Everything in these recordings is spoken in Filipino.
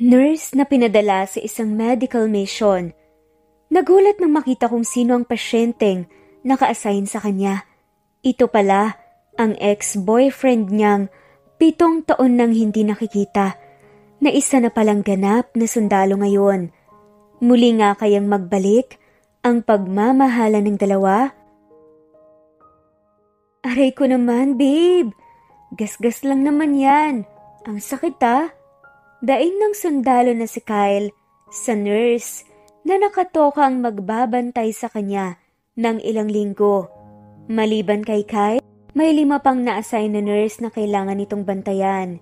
Nurse na pinadala sa isang medical mission. Nagulat nang makita kung sino ang pasyenteng naka-assign sa kanya. Ito pala ang ex-boyfriend niyang 7 taon nang hindi nakikita, na isa na palang ganap na sundalo ngayon. Muli nga kayang magbalik ang pagmamahalan ng dalawa? Aray ko naman, babe. Gasgas lang naman yan. Ang sakit Daing ng sundalo na si Kyle sa nurse na nakatoka ang magbabantay sa kanya ng ilang linggo. Maliban kay Kyle, may 5 pang na-assign na nurse na kailangan nitong bantayan.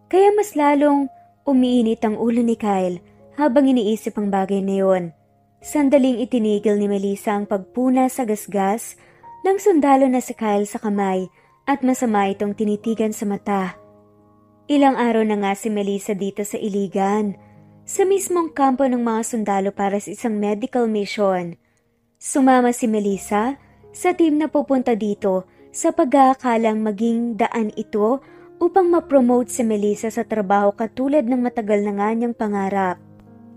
Kaya mas lalong umiinit ang ulo ni Kyle habang iniisip ang bagay na yon. Sandaling itinigil ni Melissa ang pagpuna sa gasgas ng sundalo na si Kyle sa kamay at masama itong tinitigan sa mata. Ilang araw na nga si Melissa dito sa Iligan, sa mismong kampo ng mga sundalo para sa isang medical mission. Sumama si Melissa sa team na pupunta dito sa pag-aakalang maging daan ito upang ma-promote si Melissa sa trabaho katulad ng matagal na nga niyang pangarap.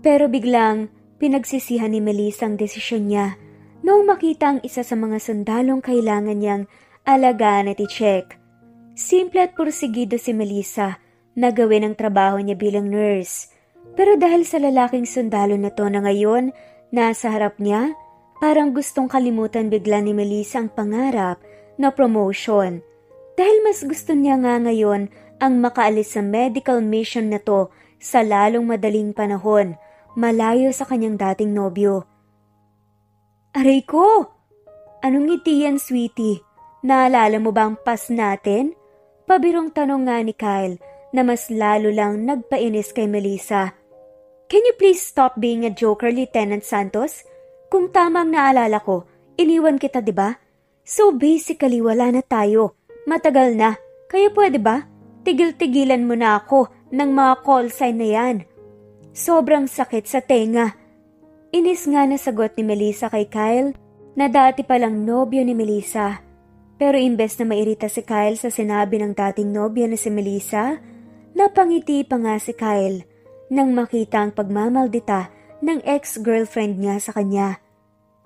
Pero biglang pinagsisihan ni Melissa ang desisyon niya noong makita ang isa sa mga sundalong kailangan niyang alagaan at i-check. Simple at porsigido si Melissa na gawin ang trabaho niya bilang nurse. Pero dahil sa lalaking sundalo na to na ngayon nasa harap niya, parang gustong kalimutan bigla ni Melissa ang pangarap na promotion. Dahil mas gusto niya nga ngayon ang makaalis sa medical mission na to sa lalong madaling panahon, malayo sa kanyang dating nobyo. Aray ko! Anong ngiti yan, sweetie? Naalala mo ba ang pas natin? Pabirong tanong nga ni Kyle na mas lalo lang nagpainis kay Melissa. Can you please stop being a joker, Lieutenant Santos? Kung tama ang naalala ko, iniwan kita, di ba? So basically wala na tayo. Matagal na. Kaya pwede ba? Tigil-tigilan mo na ako ng mga call sign na yan. Sobrang sakit sa tenga. Inis nga na sagot ni Melissa kay Kyle na dati palang nobyo ni Melissa. Pero imbes na mairita si Kyle sa sinabi ng dating nobyo na si Melissa, napangiti pa nga si Kyle nang makita ang pagmamaldita ng ex-girlfriend niya sa kanya.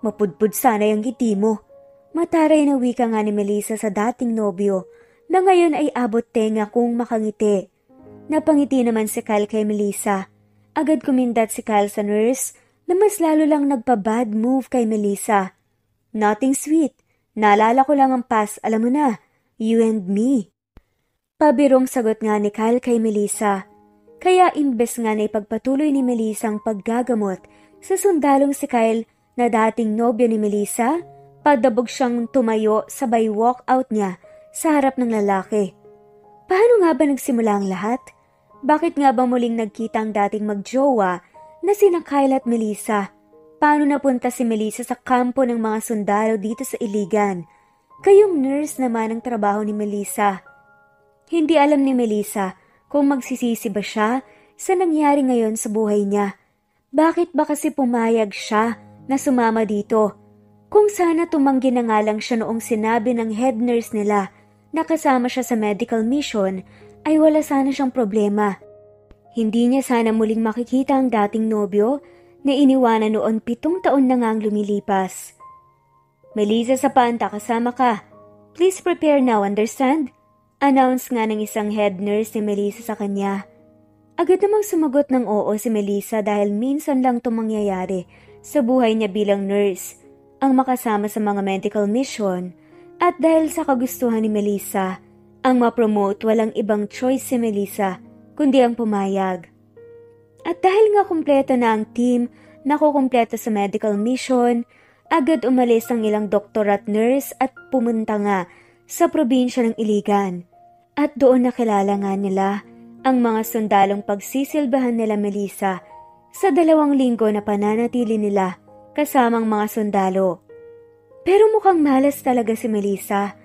Mapudpud sana yung ngiti mo. Mataray na wika nga ni Melissa sa dating nobyo na ngayon ay abot tenga kung makangiti. Napangiti naman si Kyle kay Melissa. Agad kumindat si Kyle sa nurse na mas lalo lang nagpa-bad move kay Melissa. Nothing sweet. Naalala ko lang ang past, alam mo na, you and me. Pabirong sagot nga ni Kyle kay Melissa. Kaya imbes nga na ipagpatuloy ni Melissa ang paggagamot sa sundalong si Kyle na dating nobyo ni Melissa, padabog siyang tumayo sabay walk-out niya sa harap ng lalaki. Paano nga ba nagsimula ang lahat? Bakit nga ba muling nagkita ang dating magjowa na sina Kyle at Melissa? Paano napunta si Melissa sa kampo ng mga sundalo dito sa Iligan? Kayong nurse naman ang trabaho ni Melissa. Hindi alam ni Melissa kung magsisisi ba siya sa nangyari ngayon sa buhay niya. Bakit ba kasi pumayag siya na sumama dito? Kung sana tumanggi na nga lang siya noong sinabi ng head nurse nila na kasama siya sa medical mission, ay wala sana siyang problema. Hindi niya sana muling makikita ang dating nobyo na iniwanan noon 7 taon na nga ang lumilipas. Melissa Zapanta, kasama ka. Please prepare now, understand? Announce nga ng isang head nurse ni Melissa sa kanya. Agad namang sumagot ng oo si Melissa dahil minsan lang itong mangyayari sa buhay niya bilang nurse, ang makasama sa mga medical mission, at dahil sa kagustuhan ni Melissa, ang ma-promote walang ibang choice si Melissa kundi ang pumayag. At dahil nga kumpleto na ang team na kukumpleto sa medical mission, agad umalis ang ilang doktor at nurse at pumunta nga sa probinsya ng Iligan. At doon nakilala nga nila ang mga sundalong pagsisilbahan nila Melissa sa 2 linggo na pananatili nila kasamang mga sundalo. Pero mukhang malas talaga si Melissa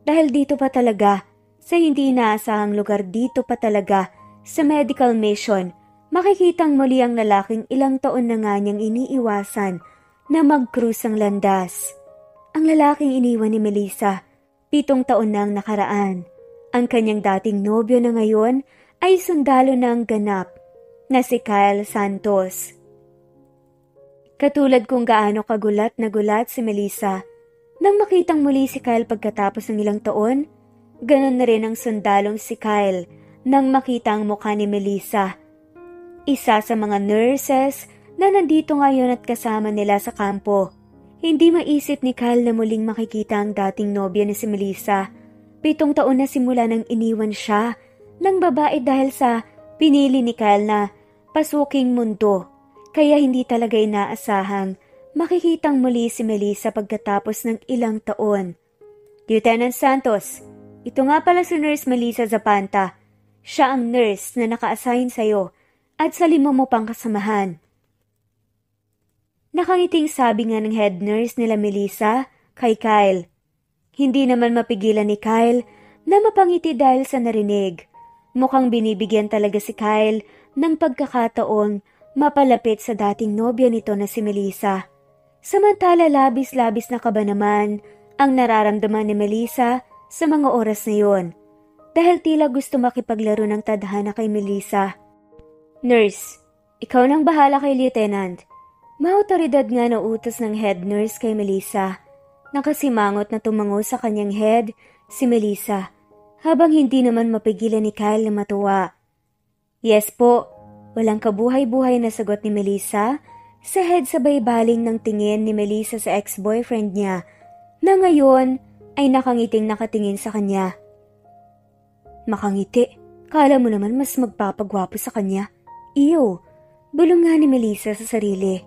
dahil dito pa talaga sa hindi inaasahang lugar, dito pa talaga sa medical mission, makikitang muli ang lalaking ilang taon na nga niyang iniiwasan na mag-cruise ang landas. Ang lalaking iniwan ni Melissa, 7 taon na ang nakaraan. Ang kanyang dating nobyo na ngayon ay sundalo na ang ganap. na si Kyle Santos. Katulad kung gaano kagulat na gulat si Melissa nang makitang muli si Kyle pagkatapos ng ilang taon, ganon na rin ang sundalong si Kyle nang makita ang mukha ni Melissa. Isa sa mga nurses na nandito ngayon at kasama nila sa kampo. Hindi maisip ni Kyle na muling makikita ang dating nobya ni si Melissa. 7 taon na simula nang iniwan siya ng babae dahil sa pinili ni Kyle na pasuking mundo. Kaya hindi talaga inaasahang makikitang muli si Melissa pagkatapos ng ilang taon. Lieutenant Santos, ito nga pala si Nurse Melissa Zapanta. Siya ang nurse na naka-assign sa'yo at sa 5 mo pang kasamahan. Nakangiting sabi nga ng head nurse nila Melissa kay Kyle. Hindi naman mapigilan ni Kyle na mapangiti dahil sa narinig. Mukhang binibigyan talaga si Kyle ng pagkakataong mapalapit sa dating nobya nito na si Melissa. Samantala labis-labis na kaba naman ang nararamdaman ni Melissa sa mga oras na yon. Dahil tila gusto makipaglaro ng tadhana kay Melissa. Nurse, ikaw nang bahala kay Lieutenant. Maautoridad nga na utos ng head nurse kay Melissa. Nakasimangot na tumango sa kanyang head si Melissa habang hindi naman mapigilan ni Kyle na matuwa. Yes po, walang kabuhay-buhay na sagot ni Melissa sa head sabay baling ng tingin ni Melissa sa ex-boyfriend niya na ngayon ay nakangiting nakatingin sa kanya. Makangiti, kala mo naman mas magpapagwapo sa kanya. Iyo, bulong nga ni Melissa sa sarili.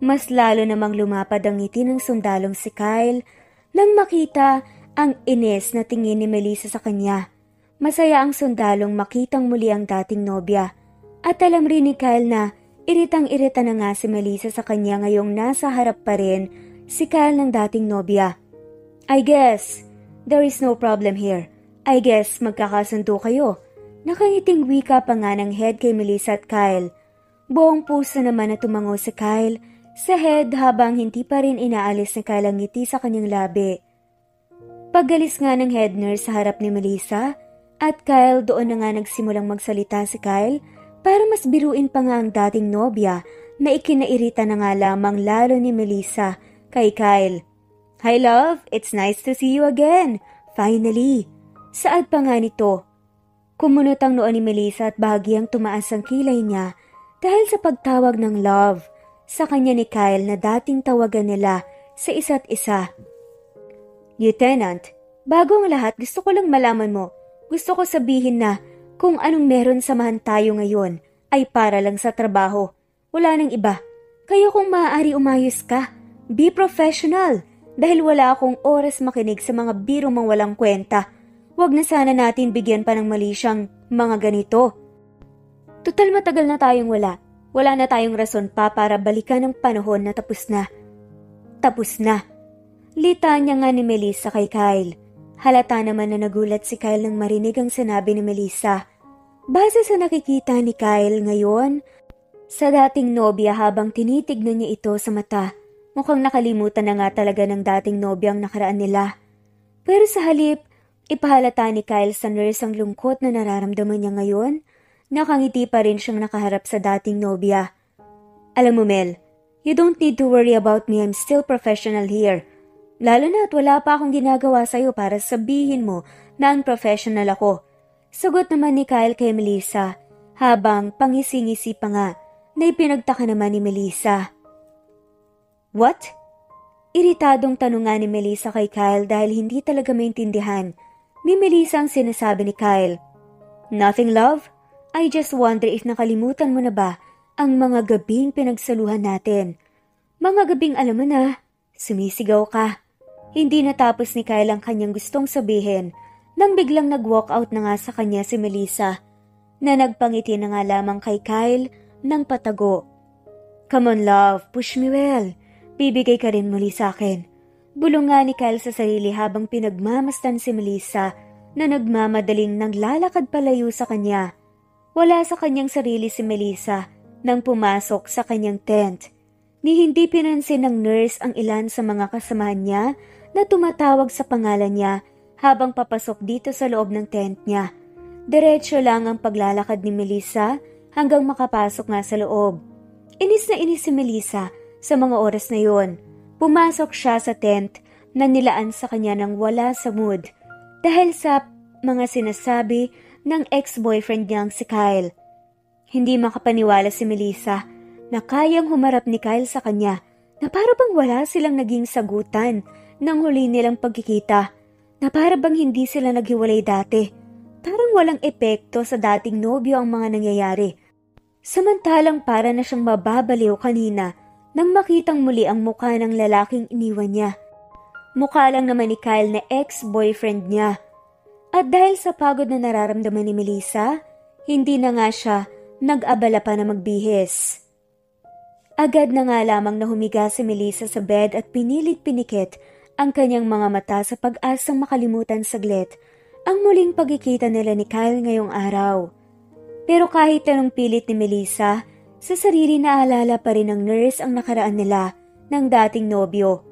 Mas lalo namang lumapad ang ngiti ng sundalong si Kyle nang makita ang inis na tingin ni Melissa sa kanya. Masaya ang sundalong makitang muli ang dating nobya at alam rin ni Kyle na iritang-irita na nga si Melissa sa kanya ngayong nasa harap pa rin si Kyle ng dating nobya. I guess there is no problem here. I guess magkakasundo kayo. Nakangiting wika pa nga ng head kay Melissa at Kyle. Buong puso naman na tumango si Kyle sa head habang hindi pa rin inaalis ni Kyle ang ngiti sa kanyang labi. Paggalis nga ng head nurse sa harap ni Melissa at Kyle doon na nga nagsimulang magsalita si Kyle para mas biruin pa nga ang dating nobya na ikinairita na nga lamang lalo ni Melissa kay Kyle. Hi love, it's nice to see you again. Finally. Saad pa nga nito. Kumunot ang noo ni Melissa at bahagyang tumaas ang kilay niya dahil sa pagtawag ng love sa kanya ni Kyle na dating tawagan nila sa isa't isa. Lieutenant, bago ang lahat gusto ko lang malaman mo. Gusto ko sabihin na kung anong meron samahan tayo ngayon ay para lang sa trabaho. Wala nang iba. Kaya kung maaari umayos ka, be professional dahil wala akong oras makinig sa mga biro mang walang kwenta. Huwag na sana natin bigyan pa ng mali siyang mga ganito. Total matagal na tayong wala. Wala na tayong rason pa para balikan ang panahon na tapos na. Tapos na. Lita niya nga ni Melissa kay Kyle. Halata naman na nagulat si Kyle nang marinig ang sinabi ni Melissa. Base sa nakikita ni Kyle ngayon, sa dating nobya habang tinitignan niya ito sa mata, mukhang nakalimutan na nga talaga ng dating nobya ang nakaraan nila. Pero sa halip, ipahalata ni Kyle sa nurse ang lungkot na nararamdaman niya ngayon. Nakangiti pa rin siyang nakaharap sa dating nobya. Alam mo Mel, you don't need to worry about me, I'm still professional here. Lalo na at wala pa akong ginagawa sa'yo para sabihin mo na unprofessional ako. Sagot naman ni Kyle kay Melissa, habang pangisi-ngisi pa nga na ipinagtaka naman ni Melissa. What? Iritadong tanong nga ni Melissa kay Kyle dahil hindi talaga maintindihan ni Melissa ang sinasabi ni Kyle. Nothing love? I just wonder if nakalimutan mo na ba ang mga gabing pinagsaluhan natin. Mga gabing alam mo na, sumisigaw ka. Hindi natapos ni Kyle ang kanyang gustong sabihin nang biglang nag-walk out na nga sa kanya si Melissa na nagpangiti na nga lamang kay Kyle ng patago. Come on love, push me well. Bibigay ka rin muli sa akin. Bulong nga ni Kyle sa sarili habang pinagmamastan si Melissa na nagmamadaling naglalakad palayo sa kanya. Wala sa kanyang sarili si Melissa nang pumasok sa kanyang tent. Ni hindi pinansin ng nurse ang ilan sa mga kasamahan niya na tumatawag sa pangalan niya habang papasok dito sa loob ng tent niya. Diretso lang ang paglalakad ni Melissa hanggang makapasok nga sa loob. Inis na inis si Melissa sa mga oras na yon. Pumasok siya sa tent na nilaan sa kanya nang wala sa mood dahil sa mga sinasabi ng ex-boyfriend niyang si Kyle. Hindi makapaniwala si Melissa na kayang humarap ni Kyle sa kanya na para bang wala silang naging sagutan ng huli nilang pagkikita, na para bang hindi sila naghiwalay dati. Parang walang epekto sa dating nobyo ang mga nangyayari. Samantalang para na siyang mababaliw kanina nang makitang muli ang mukha ng lalaking iniwan niya. Mukha lang naman ni Kyle na ex-boyfriend niya. At dahil sa pagod na nararamdaman ni Melissa, hindi na nga siya nag-abala pa na magbihis. Agad na nga lamang na humiga si Melissa sa bed at pinilit pinikit ang kanyang mga mata sa pag-asang makalimutan saglit ang muling pagkikita nila ni Kyle ngayong araw. Pero kahit anong pilit ni Melissa, sa sarili naalala pa rin ng nurse ang nakaraan nila ng dating nobyo.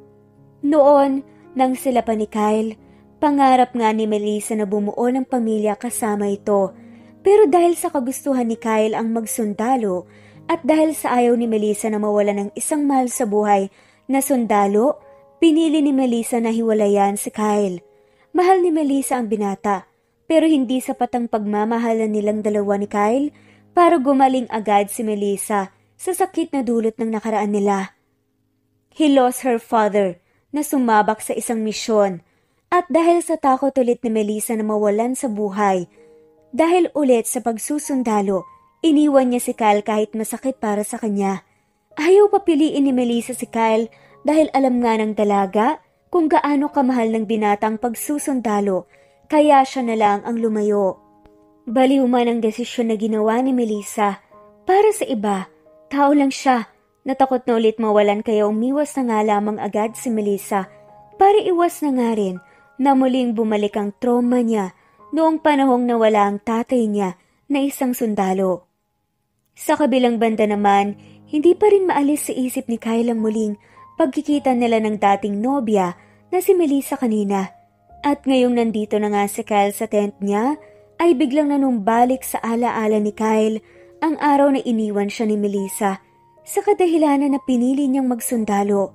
Noon, nang sila pa ni Kyle, pangarap nga ni Melissa na bumuo ng pamilya kasama ito. Pero dahil sa kagustuhan ni Kyle ang magsundalo at dahil sa ayaw ni Melissa na mawala ng isang mahal sa buhay na sundalo, pinili ni Melissa na hiwalayan si Kyle. Mahal ni Melissa ang binata, pero hindi sapat ang pagmamahalan nilang dalawa ni Kyle para gumaling agad si Melissa sa sakit na dulot ng nakaraan nila. He lost her father na sumabak sa isang misyon at dahil sa takot ulit ni Melissa na mawalan sa buhay, dahil ulit sa pagsusundalo, iniwan niya si Kyle kahit masakit para sa kanya. Ayaw papiliin ni Melissa si Kyle dahil alam nga ng dalaga kung gaano kamahal ng binatang pagsusundalo, kaya siya na lang ang lumayo. Baliw man ang desisyon na ginawa ni Melissa. Para sa iba, tao lang siya. Natakot na ulit mawalan kaya umiwas na nga lamang agad si Melissa para iwas na nga rin na muling bumalik ang trauma niya noong panahong nawala ang tatay niya na isang sundalo. Sa kabilang banda naman, hindi pa rin maalis sa isip ni Kyle ang muling pagkikita nila ng dating nobya na si Melissa kanina. At ngayong nandito na nga si Kyle sa tent niya, ay biglang nanumbalik sa alaala ni Kyle ang araw na iniwan siya ni Melissa sa kadahilanan na pinili niyang magsundalo.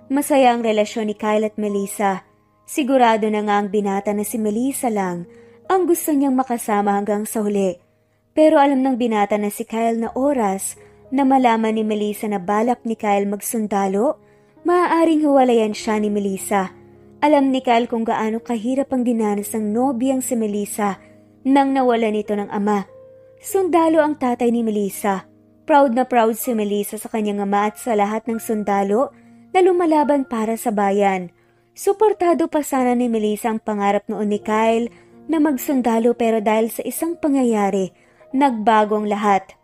Masaya ang relasyon ni Kyle at Melissa. Sigurado na nga ang binata na si Melissa lang ang gusto niyang makasama hanggang sa huli. Pero alam ng binata na si Kyle na oras na malaman ni Melissa na balak ni Kyle magsundalo, maaaring hiwalayan siya ni Melissa. Alam ni Kyle kung gaano kahirap ang dinanas ng nobyang si Melissa nang nawala nito ng ama. Sundalo ang tatay ni Melissa. Proud na proud si Melissa sa kanyang ama at sa lahat ng sundalo na lumalaban para sa bayan. Suportado pa sana ni Melissa ang pangarap noon ni Kyle na magsundalo pero dahil sa isang pangyayari, nagbago ang lahat.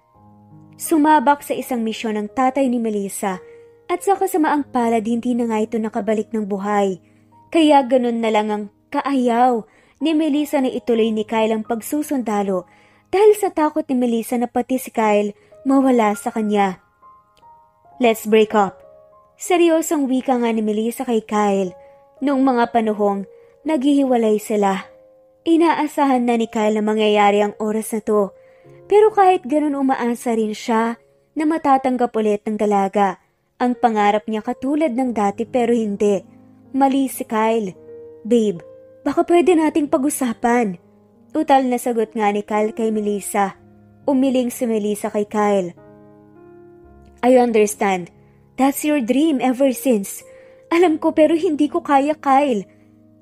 Sumabak sa isang misyon ng tatay ni Melissa at sa kasamaang palad hindi na nga ito nakabalik ng buhay. Kaya ganun na lang ang kaayaw ni Melissa na ituloy ni Kyle ang pagsusundalo dahil sa takot ni Melissa na pati si Kyle mawala sa kanya. Let's break up. Seryosong wika nga ni Melissa kay Kyle noong mga panahong naghihiwalay sila. Inaasahan na ni Kyle na mangyayari ang oras na to. Pero kahit ganun umaasa rin siya na matatanggap ulit ng dalaga. Ang pangarap niya katulad ng dati pero hindi. Mali si Kyle. Babe, baka pwede nating pag-usapan. Utal na sagot nga ni Kyle kay Melissa. Umiling si Melissa kay Kyle. I understand. That's your dream ever since. Alam ko pero hindi ko kaya, Kyle.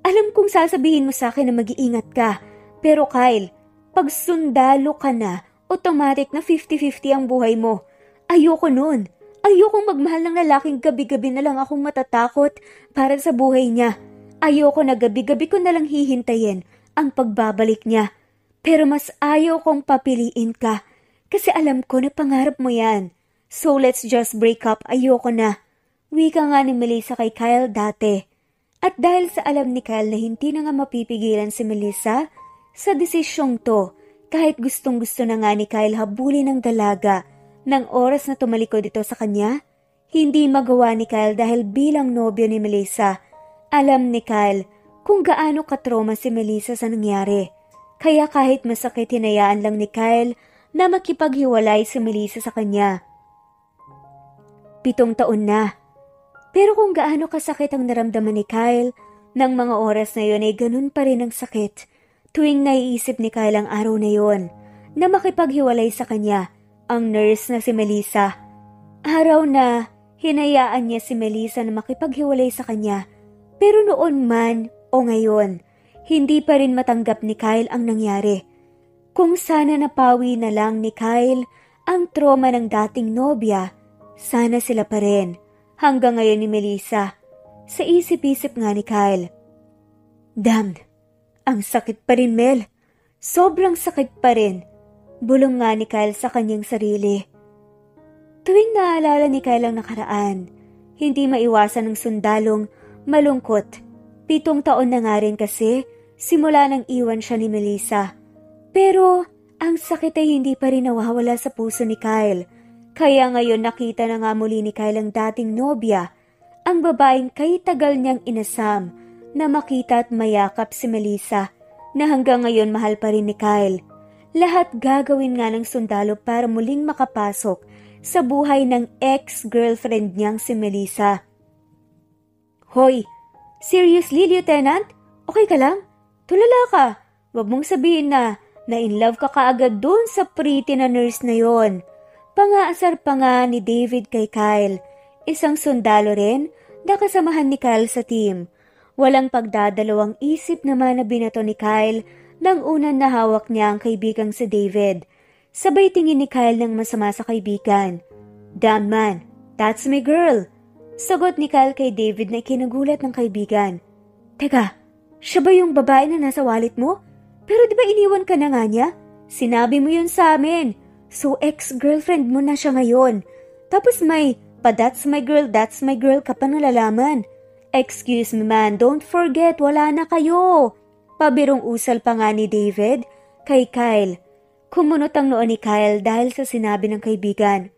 Alam kong sasabihin mo sa akin na mag-iingat ka. Pero Kyle, pag sundalo ka na, automatic na 50-50 ang buhay mo. Ayoko nun. Ayokong magmahal ng lalaking gabi-gabi na lang akong matatakot para sa buhay niya. Ayoko na gabi-gabi ko na lang hihintayin ang pagbabalik niya. Pero mas ayaw kong papiliin ka kasi alam ko na pangarap mo yan. So let's just break up, ayoko na. Wika nga ni Melissa kay Kyle dati. At dahil sa alam ni Kyle na hindi na nga mapipigilan si Melissa sa desisyong to, kahit gustong-gusto na nga ni Kyle habulin ng dalaga ng oras na tumalikod ito sa kanya, hindi magawa ni Kyle dahil bilang nobyo ni Melissa, alam ni Kyle kung gaano katroma si Melissa sa nangyari. Kaya kahit masakit hinayaan lang ni Kyle na makipaghiwalay si Melissa sa kanya. 7 taon na. Pero kung gaano kasakit ang naramdaman ni Kyle, nang mga oras na yun ay ganun pa rin ang sakit tuwing naiisip ni Kyle ang araw na yun na makipaghiwalay sa kanya ang nurse na si Melissa. Araw na hinayaan niya si Melissa na makipaghiwalay sa kanya, pero noon man o ngayon, hindi pa rin matanggap ni Kyle ang nangyari. Kung sana napawi na lang ni Kyle ang trauma ng dating nobya, sana sila pa rin hanggang ngayon ni Melissa. Sa isip-isip nga ni Kyle, damn, ang sakit pa rin, Mel. Sobrang sakit pa rin. Bulong nga ni Kyle sa kanyang sarili. Tuwing naalala ni Kyle ang nakaraan, hindi maiwasan ng sundalong malungkot. 7 taon na nga rin kasi simula nang iwan siya ni Melissa. Pero ang sakit ay hindi pa rin nawawala sa puso ni Kyle. Kaya ngayon nakita na nga muli ni Kyle ang dating nobya, ang babaeng kay tagal niyang inasam na makita at mayakap si Melissa, na hanggang ngayon mahal pa rin ni Kyle. Lahat gagawin nga ng sundalo para muling makapasok sa buhay ng ex-girlfriend niyang si Melissa. Hoy, seriously, Lieutenant? Okay ka lang? Tulala ka. Huwag mong sabihin na in love ka kaagad dun sa pretty na nurse na yon. Pangaasar pa nga ni David kay Kyle, isang sundalo rin na kasamahan ni Kyle sa team. Walang pagdadalawang isip naman na binato ni Kyle nang unang nahawak niya ang kaibigang si David. Sabay tingin ni Kyle ng masama sa kaibigan. Damn man, that's my girl. Sagot ni Kyle kay David na ikinagulat ng kaibigan. Teka, siya ba yung babae na nasa wallet mo? Pero di ba iniwan ka na nga niya? Sinabi mo yun sa amin. So ex-girlfriend mo na siya ngayon. Tapos may that's my girl ka pa nalalaman. Excuse me man, don't forget, wala na kayo. Pabirong usal pa nga ni David kay Kyle. Kumunot ang noo ni Kyle dahil sa sinabi ng kaibigan.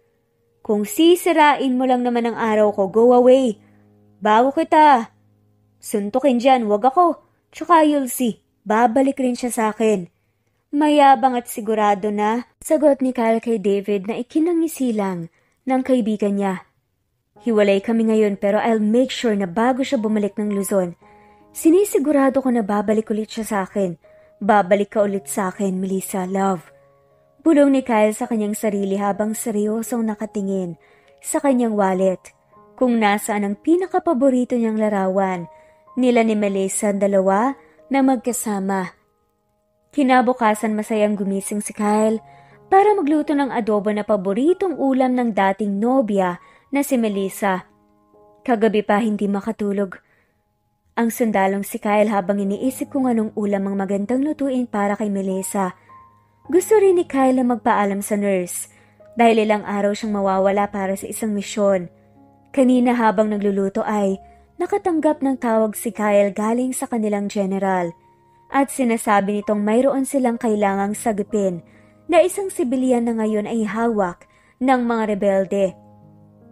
Kung sisirain mo lang naman ang araw ko, go away. Bago kita. Suntukin dyan, wag ako. Tsaka you'll see, babalik rin siya sa akin. Mayabang at sigurado na, sagot ni Kyle kay David na ikinangisi lang ng kaibigan niya. Hiwalay kami ngayon pero I'll make sure na bago siya bumalik ng Luzon, sinisigurado ko na babalik ulit siya sa akin. Babalik ka ulit sa akin, Melissa, love. Bulong ni Kyle sa kanyang sarili habang seryosong nakatingin sa kanyang wallet kung nasaan ang pinakapaborito niyang larawan nila ni Melissa ang dalawa na magkasama. Kinabukasan masayang gumising si Kyle para magluto ng adobo na paboritong ulam ng dating nobya na si Melissa. Kagabi pa hindi makatulog ang sundalong si Kyle habang iniisip kung anong ulam ang magandang lutuin para kay Melissa. Gusto rin ni Kyle na magpaalam sa nurse dahil ilang araw siyang mawawala para sa isang misyon. Kanina habang nagluluto ay nakatanggap ng tawag si Kyle galing sa kanilang general. At sinasabi nitong mayroon silang kailangang sagipin na isang sibilyan na ngayon ay hawak ng mga rebelde.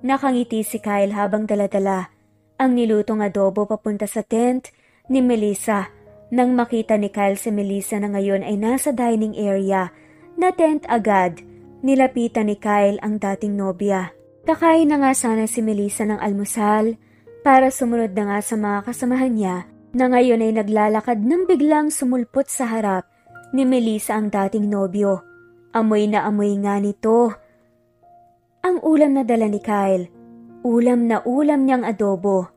Nakangiti si Kyle habang daladala ang nilutong adobo papunta sa tent ni Melissa. Nang makita ni Kyle si Melissa na ngayon ay nasa dining area na tent agad, nilapitan ni Kyle ang dating nobya. Kakain na nga sana si Melissa ng almusal para sumunod na nga sa mga kasamahan niya na ngayon ay naglalakad nang biglang sumulpot sa harap ni Melissa ang dating nobyo. Amoy na amoy nga nito ang ulam na dala ni Kyle. Ulam na ulam niyang adobo.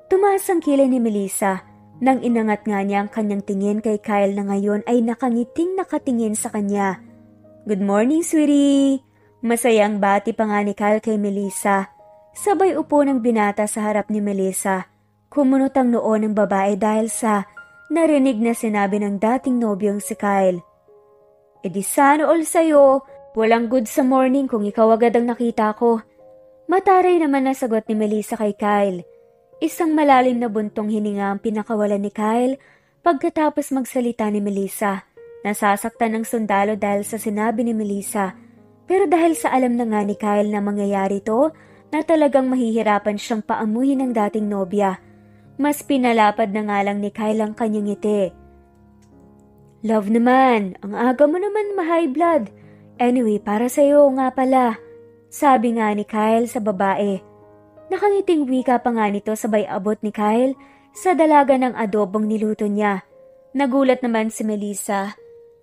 Tumaas ang kilay ni Melissa nang inangat nga niya ang kanyang tingin kay Kyle na ngayon ay nakangiting nakatingin sa kanya. Good morning, sweetie! Masayang bati pa nga ni Kyle kay Melissa. Sabay upo ng binata sa harap ni Melissa. Kumunot ang noo ng babae dahil sa narinig na sinabi ng dating nobyong si Kyle. E di sana all sa'yo, walang good sa morning kung ikaw agad ang nakita ko. Mataray naman na sagot ni Melissa kay Kyle. Isang malalim na buntong hininga ang pinakawalan ni Kyle pagkatapos magsalita ni Melissa. Nasasaktan ng sundalo dahil sa sinabi ni Melissa. Pero dahil sa alam na nga ni Kyle na mangyayari to, na talagang mahihirapan siyang paamuhin ng dating nobya, mas pinalapad na nga lang ni Kyle ang kanyang ngiti. Love naman, ang aga mo naman ma-high blood. Anyway, para sa'yo nga pala, sabi nga ni Kyle sa babae. Nakangiting wika pa nga nito sabay abot ni Kyle sa dalaga ng adobong niluto niya. Nagulat naman si Melissa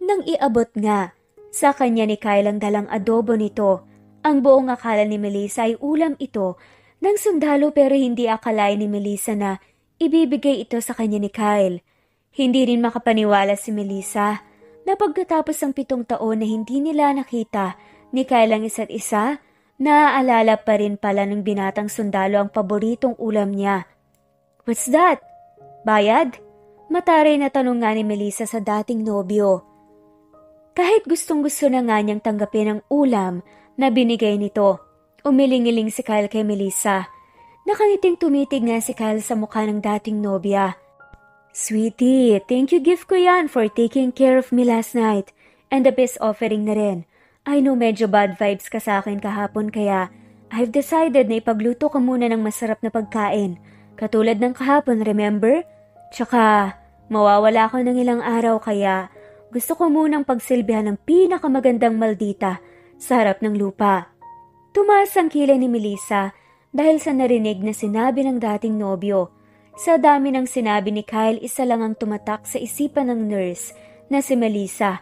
nang iabot nga sa kanya ni Kyle ang dalang adobo nito. Ang buong akala ni Melissa ay ulam ito ng sundalo pero hindi akalain ni Melissa na ibibigay ito sa kanya ni Kyle. Hindi rin makapaniwala si Melissa na pagkatapos ng 7 taon na hindi nila nakita ni Kyle ang isa't isa, naaalala pa rin pala ng binatang sundalo ang paboritong ulam niya. What's that? Bayad? Mataray na tanong nga ni Melissa sa dating nobyo. Kahit gustong-gusto na nga niyang tanggapin ang ulam na binigay nito, umiling-iling si Kyle kay Melissa. Nakangiting tumitig nga si Kyle sa mukha ng dating nobya. Sweetie, thank you gift ko yan for taking care of me last night and the peace offering na rin. I know medyo bad vibes ka sa akin kahapon kaya I've decided na ipagluto ka muna ng masarap na pagkain. Katulad ng kahapon, remember? Tsaka, mawawala ko ng ilang araw kaya gusto ko munang pagsilbihan ng pinakamagandang maldita sa harap ng lupa. Tumaas ang kilay ni Melissa dahil sa narinig na sinabi ng dating nobyo. Sa dami ng sinabi ni Kyle, isa lang ang tumatak sa isipan ng nurse na si Melissa.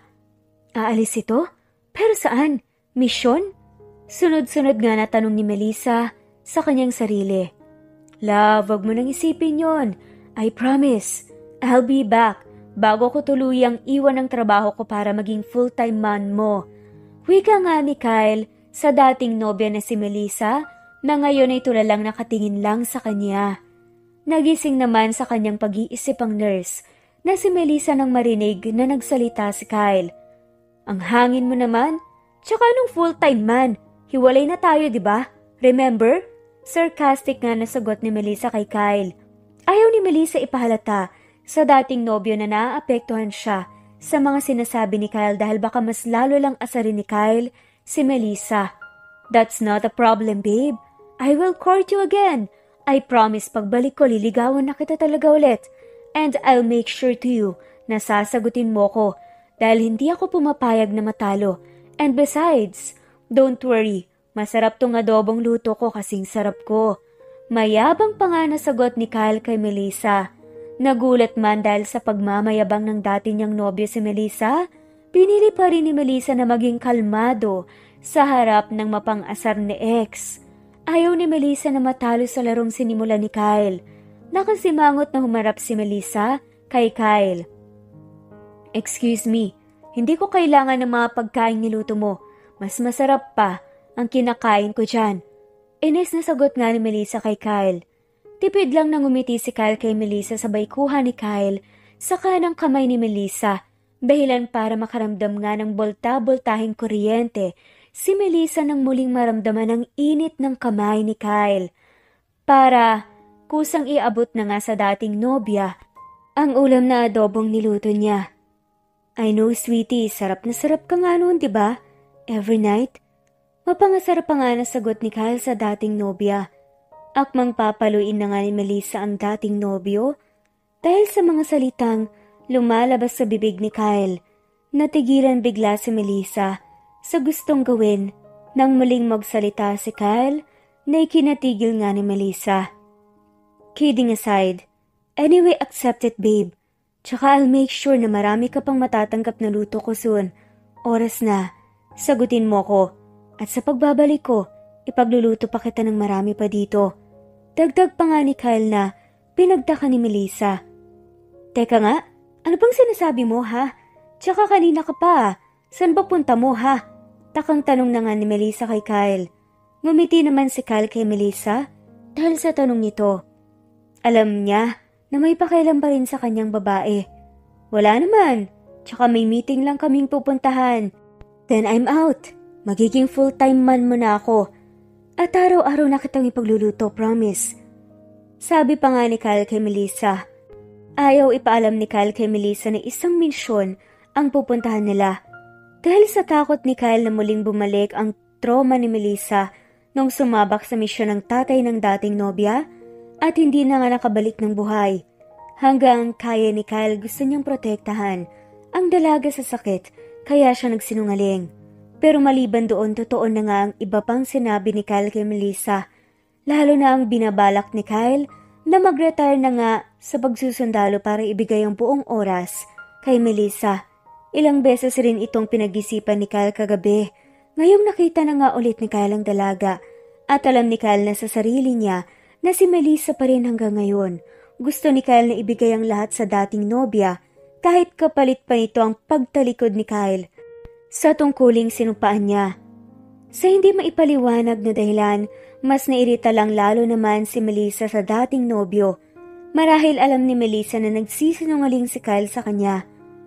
Aalis ito? Pero saan? Misyon? Sunod-sunod nga na tanong ni Melissa sa kanyang sarili. Love, wag mo nang isipin yon. I promise, I'll be back bago ko tuluyang iwan ang trabaho ko para maging full-time man mo. Wika nga ni Kyle sa dating nobya na si Melissa na ngayon ay tulalang nakatingin lang sa kanya. Nagising naman sa kanyang pag-iisip ang nurse na si Melissa nang marinig na nagsalita si Kyle. Ang hangin mo naman? Tsaka anong full-time man? Hiwalay na tayo, di ba? Remember? Sarcastic nga nasagot ni Melissa kay Kyle. Ayaw ni Melissa ipahalata sa dating nobyo na naaapektuhan siya sa mga sinasabi ni Kyle dahil baka mas lalo lang asarin ni Kyle si Melissa. That's not a problem, babe. I will court you again. I promise pagbalik ko liligawan na kita talaga ulit. And I'll make sure to you na sasagutin mo ko dahil hindi ako pumapayag na matalo. And besides, don't worry, masarap tong adobong luto ko kasing sarap ko. Mayabang pa nga nasagot ni Kyle kay Melissa. Nagulat man dahil sa pagmamayabang ng dati niyang nobyo si Melissa, pinili pa rin ni Melissa na maging kalmado sa harap ng mapang-asar ni ex. Ayaw ni Melissa na matalo sa larong sinimula ni Kyle. Nakasimangot na humarap si Melissa kay Kyle. Excuse me, hindi ko kailangan ng mga pagkain niluto mo. Mas masarap pa ang kinakain ko dyan. Inis na sagot nga ni Melissa kay Kyle. Tipid lang nang umiti si Kyle kay Melissa sabay kuha ni Kyle sa kanang kamay ni Melissa. Dahilan para makaramdam nga ng bolta-boltahing kuryente si Melissa nang muling maramdaman ang init ng kamay ni Kyle. Para kusang iabot na nga sa dating nobya ang ulam na adobong niluto niya. I know, sweetie, sarap na sarap ka nga noon, diba? Every night? Mapangasarap pa nga nasagot ni Kyle sa dating nobya. Akmang papaluin na nga ni Melissa ang dating nobyo dahil sa mga salitang lumalabas sa bibig ni Kyle. Natigilan bigla si Melissa sa gustong gawin nang muling magsalita si Kyle na ikinatigil nga ni Melissa. Kidding aside, anyway accept it babe. Tsaka I'll make sure na marami ka pang matatanggap na luto ko soon. Oras na, sagutin mo ko. At sa pagbabalik ko, ipagluluto pa kita ng marami pa dito. Dagdag pa nga ni Kyle na pinagtaka ni Melissa. Teka nga, ano bang sinasabi mo ha? Tsaka kanina ka pa, saan ba punta mo ha? Takang tanong na nga ni Melissa kay Kyle. Ngumiti naman si Kyle kay Melissa dahil sa tanong nito. Alam niya na may pakialam pa rin sa kanyang babae. Wala naman, tsaka may meeting lang kaming pupuntahan. Then I'm out. Magiging full-time man mo na ako. At araw-araw na kitang ipagluluto, promise. Sabi pa nga ni Kyle kay Melissa. Ayaw ipaalam ni Kyle kay Melissa na isang misyon ang pupuntahan nila. Dahil sa takot ni Kyle na muling bumalik ang trauma ni Melissa nung sumabak sa misyon ng tatay ng dating nobya at hindi na nga nakabalik ng buhay. Hanggang kaya ni Kyle gusto niyang protektahan ang dalaga sa sakit kaya siya nagsinungaling. Pero maliban doon, totoo na nga ang iba pang sinabi ni Kyle kay Melissa. Lalo na ang binabalak ni Kyle na mag-retire na nga sa pagsusundalo para ibigay ang buong oras kay Melissa. Ilang beses rin itong pinag-isipan ni Kyle kagabi. Ngayong nakita na nga ulit ni Kyle ang dalaga at alam ni Kyle na sa sarili niya na si Melissa pa rin hanggang ngayon. Gusto ni Kyle na ibigay ang lahat sa dating nobya kahit kapalit pa nito ang pagtalikod ni Kyle sa tungkuling sinupaan niya. Sa hindi maipaliwanag na dahilan, mas nairita lang lalo naman si Melissa sa dating nobyo. Marahil alam ni Melissa na nagsisinungaling si Kyle sa kanya.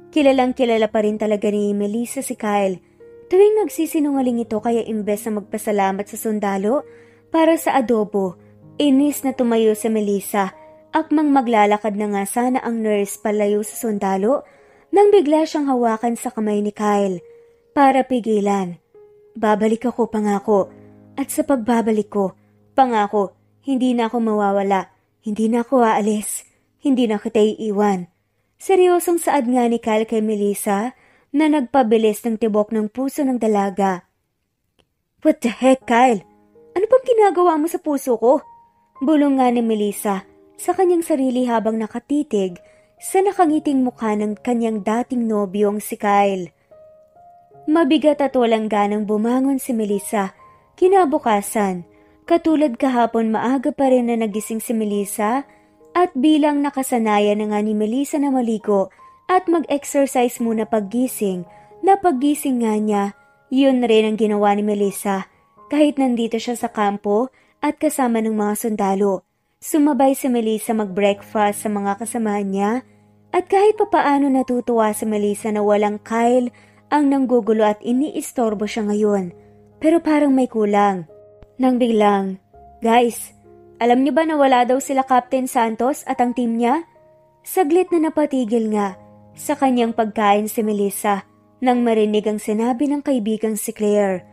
Kilalang kilala pa rin talaga ni Melissa si Kyle. Tuwing nagsisinungaling ito kaya imbes na magpasalamat sa sundalo para sa adobo, inis na tumayo si Melissa. Akmang maglalakad na nga sana ang nurse palayo sa sundalo nang bigla siyang hawakan sa kamay ni Kyle para pigilan. Babalik ako, pangako. At sa pagbabalik ko, pangako, hindi na ako mawawala. Hindi na ako aalis. Hindi na kita iiwan. Seryosong saad nga ni Kyle kay Melissa na nagpabilis ng tibok ng puso ng dalaga. What the heck, Kyle? Ano bang ginagawa mo sa puso ko? Bulong nga ni Melissa sa kanyang sarili habang nakatitig sa nakangiting mukha ng kanyang dating nobyong si Kyle. Mabigat at walang ganang bumangon si Melissa. Kinabukasan, katulad kahapon maaga pa rin na nagising si Melissa at bilang nakasanayan na nga ni Melissa na maligo at mag-exercise muna paggising, na paggising nga niya, yun rin ang ginawa ni Melissa kahit nandito siya sa kampo at kasama ng mga sundalo. Sumabay si Melissa mag-breakfast sa mga kasamahan niya at kahit papaano natutuwa si Melissa na walang Kyle ang nanggugulo at iniistorbo siya ngayon. Pero parang may kulang. Nang biglang, guys, alam niyo ba na wala daw sila Captain Santos at ang team niya? Saglit na napatigil nga sa kanyang pagkain si Melissa nang marinig ang sinabi ng kaibigang si Claire.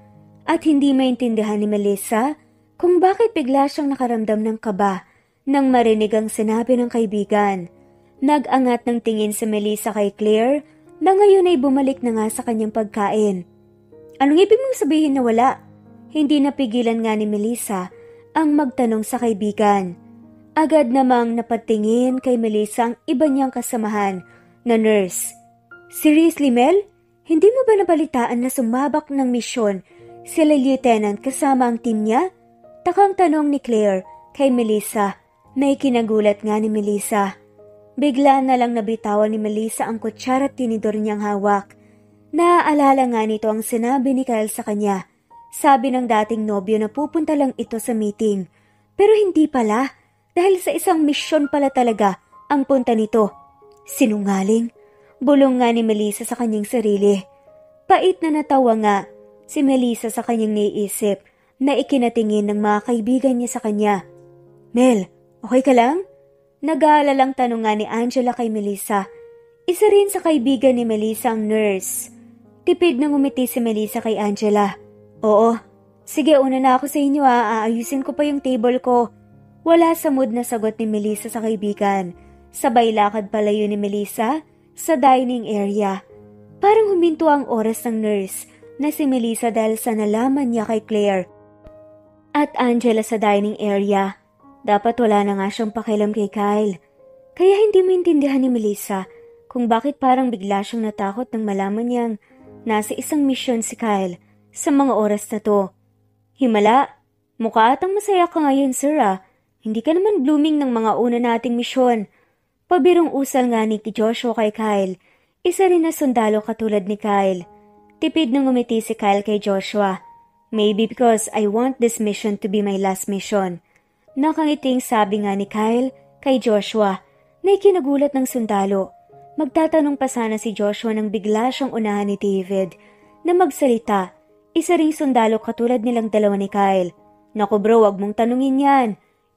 At hindi maintindihan ni Melissa kung bakit bigla siyang nakaramdam ng kaba nang marinig ang sinabi ng kaibigan. Nag-angat ng tingin si Melissa kay Claire na ngayon ay bumalik na nga sa kanyang pagkain. Anong ibig mong sabihin na wala? Hindi napigilan nga ni Melissa ang magtanong sa kaibigan. Agad namang napatingin kay Melissa ang iba niyang kasamahan na nurse. Seriously, Mel? Hindi mo ba nabalitaan na sumabak ng misyon sila Lieutenant kasama ang team niya? Takang tanong ni Claire kay Melissa. May kinagulat nga ni Melissa. Bigla na lang nabitawan ni Melissa ang kutsara at tinidor niyang hawak. Naaalala nga nito ang sinabi ni Kyle sa kanya. Sabi ng dating nobyo na pupunta lang ito sa meeting. Pero hindi pala, dahil sa isang misyon pala talaga ang punta nito. Sinungaling? Bulong nga ni Melissa sa kanyang sarili. Pait na natawa nga si Melissa sa kanyang naiisip na ikinatingin ng mga kaibigan niya sa kanya. Mel, okay ka lang? Nag-aalalang tanong nga ni Angela kay Melissa. Isa rin sa kaibigan ni Melissa ang nurse. Tipid na ngumiti si Melissa kay Angela. Oo, sige una na ako sa inyo aayusin ko pa yung table ko. Wala sa mood na sagot ni Melissa sa kaibigan. Sabay lakad palayo ni Melissa sa dining area. Parang huminto ang oras ng nurse na si Melissa dahil sa nalaman niya kay Claire at Angela sa dining area. Dapat wala na nga siyang pakialam kay Kyle. Kaya hindi maintindihan ni Melissa kung bakit parang bigla siyang natakot nang malaman niyang nasa isang misyon si Kyle sa mga oras na to. Himala, mukha atang masaya ka ngayon, sir Hindi ka naman blooming ng mga una nating misyon. Pabirong usal nga ni Joshua kay Kyle. Isa rin na sundalo katulad ni Kyle. Tipid nang ngumiti si Kyle kay Joshua. Maybe because I want this mission to be my last mission. Nakangiting sabi nga ni Kyle kay Joshua na ikinagulat ng sundalo. Magtatanong pa sana si Joshua nang bigla siyang unahan ni David na magsalita. Isa ring sundalo katulad nilang dalawa ni Kyle. Naku bro, wag mong tanungin yan.